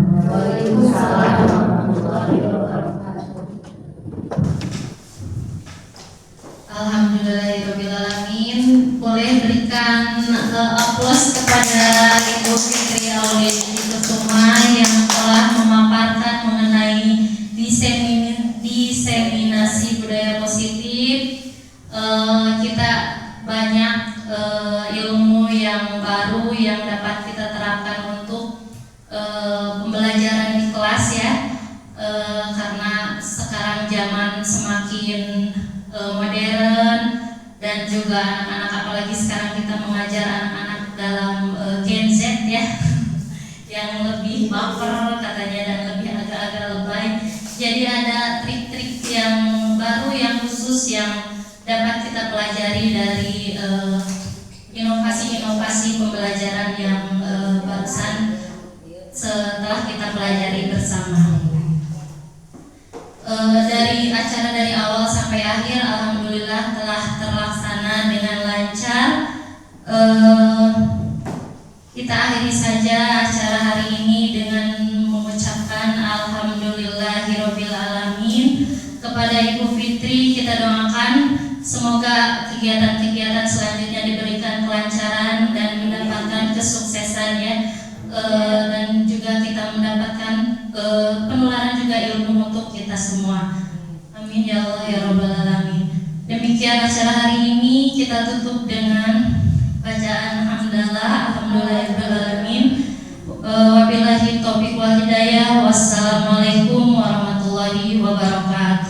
Speaker 1: Alhamdulillahirrahmanirrahim. Boleh berikan aplaus kepada Ibu Fitri Auliakusuma yang telah memaparkan mengenai diseminasi budaya positif. Kita banyak ilmu yang baru yang dapat kita terapkan untuk pembelajaran di kelas ya, karena sekarang zaman semakin modern dan juga anak-anak, apalagi sekarang kita mengajar anak-anak dalam Gen Z ya yang lebih baper katanya dan lebih agak-agak lebay. Jadi ada trik-trik yang baru yang khusus yang dapat kita pelajari dari inovasi pembelajaran yang barusan setelah kita pelajari bersama. Dari acara dari awal sampai akhir alhamdulillah telah terlaksana dengan lancar. Kita akhiri saja acara hari ini dengan mengucapkan alhamdulillahirabbil alamin. Kepada Ibu Fitri kita doakan semoga kegiatan-kegiatan selanjutnya diberikan kelancaran dan mendapatkan kesuksesan ya. Dan juga kita mendapatkan penularan juga ilmu untuk kita semua. Amin ya Allah ya Rabbal alamin. Demikian acara hari ini, kita tutup dengan bacaan hamdalah alhamdulillahirabbil alamin. Wabillahi taufiq wal hidayah. Wassalamualaikum warahmatullahi wabarakatuh.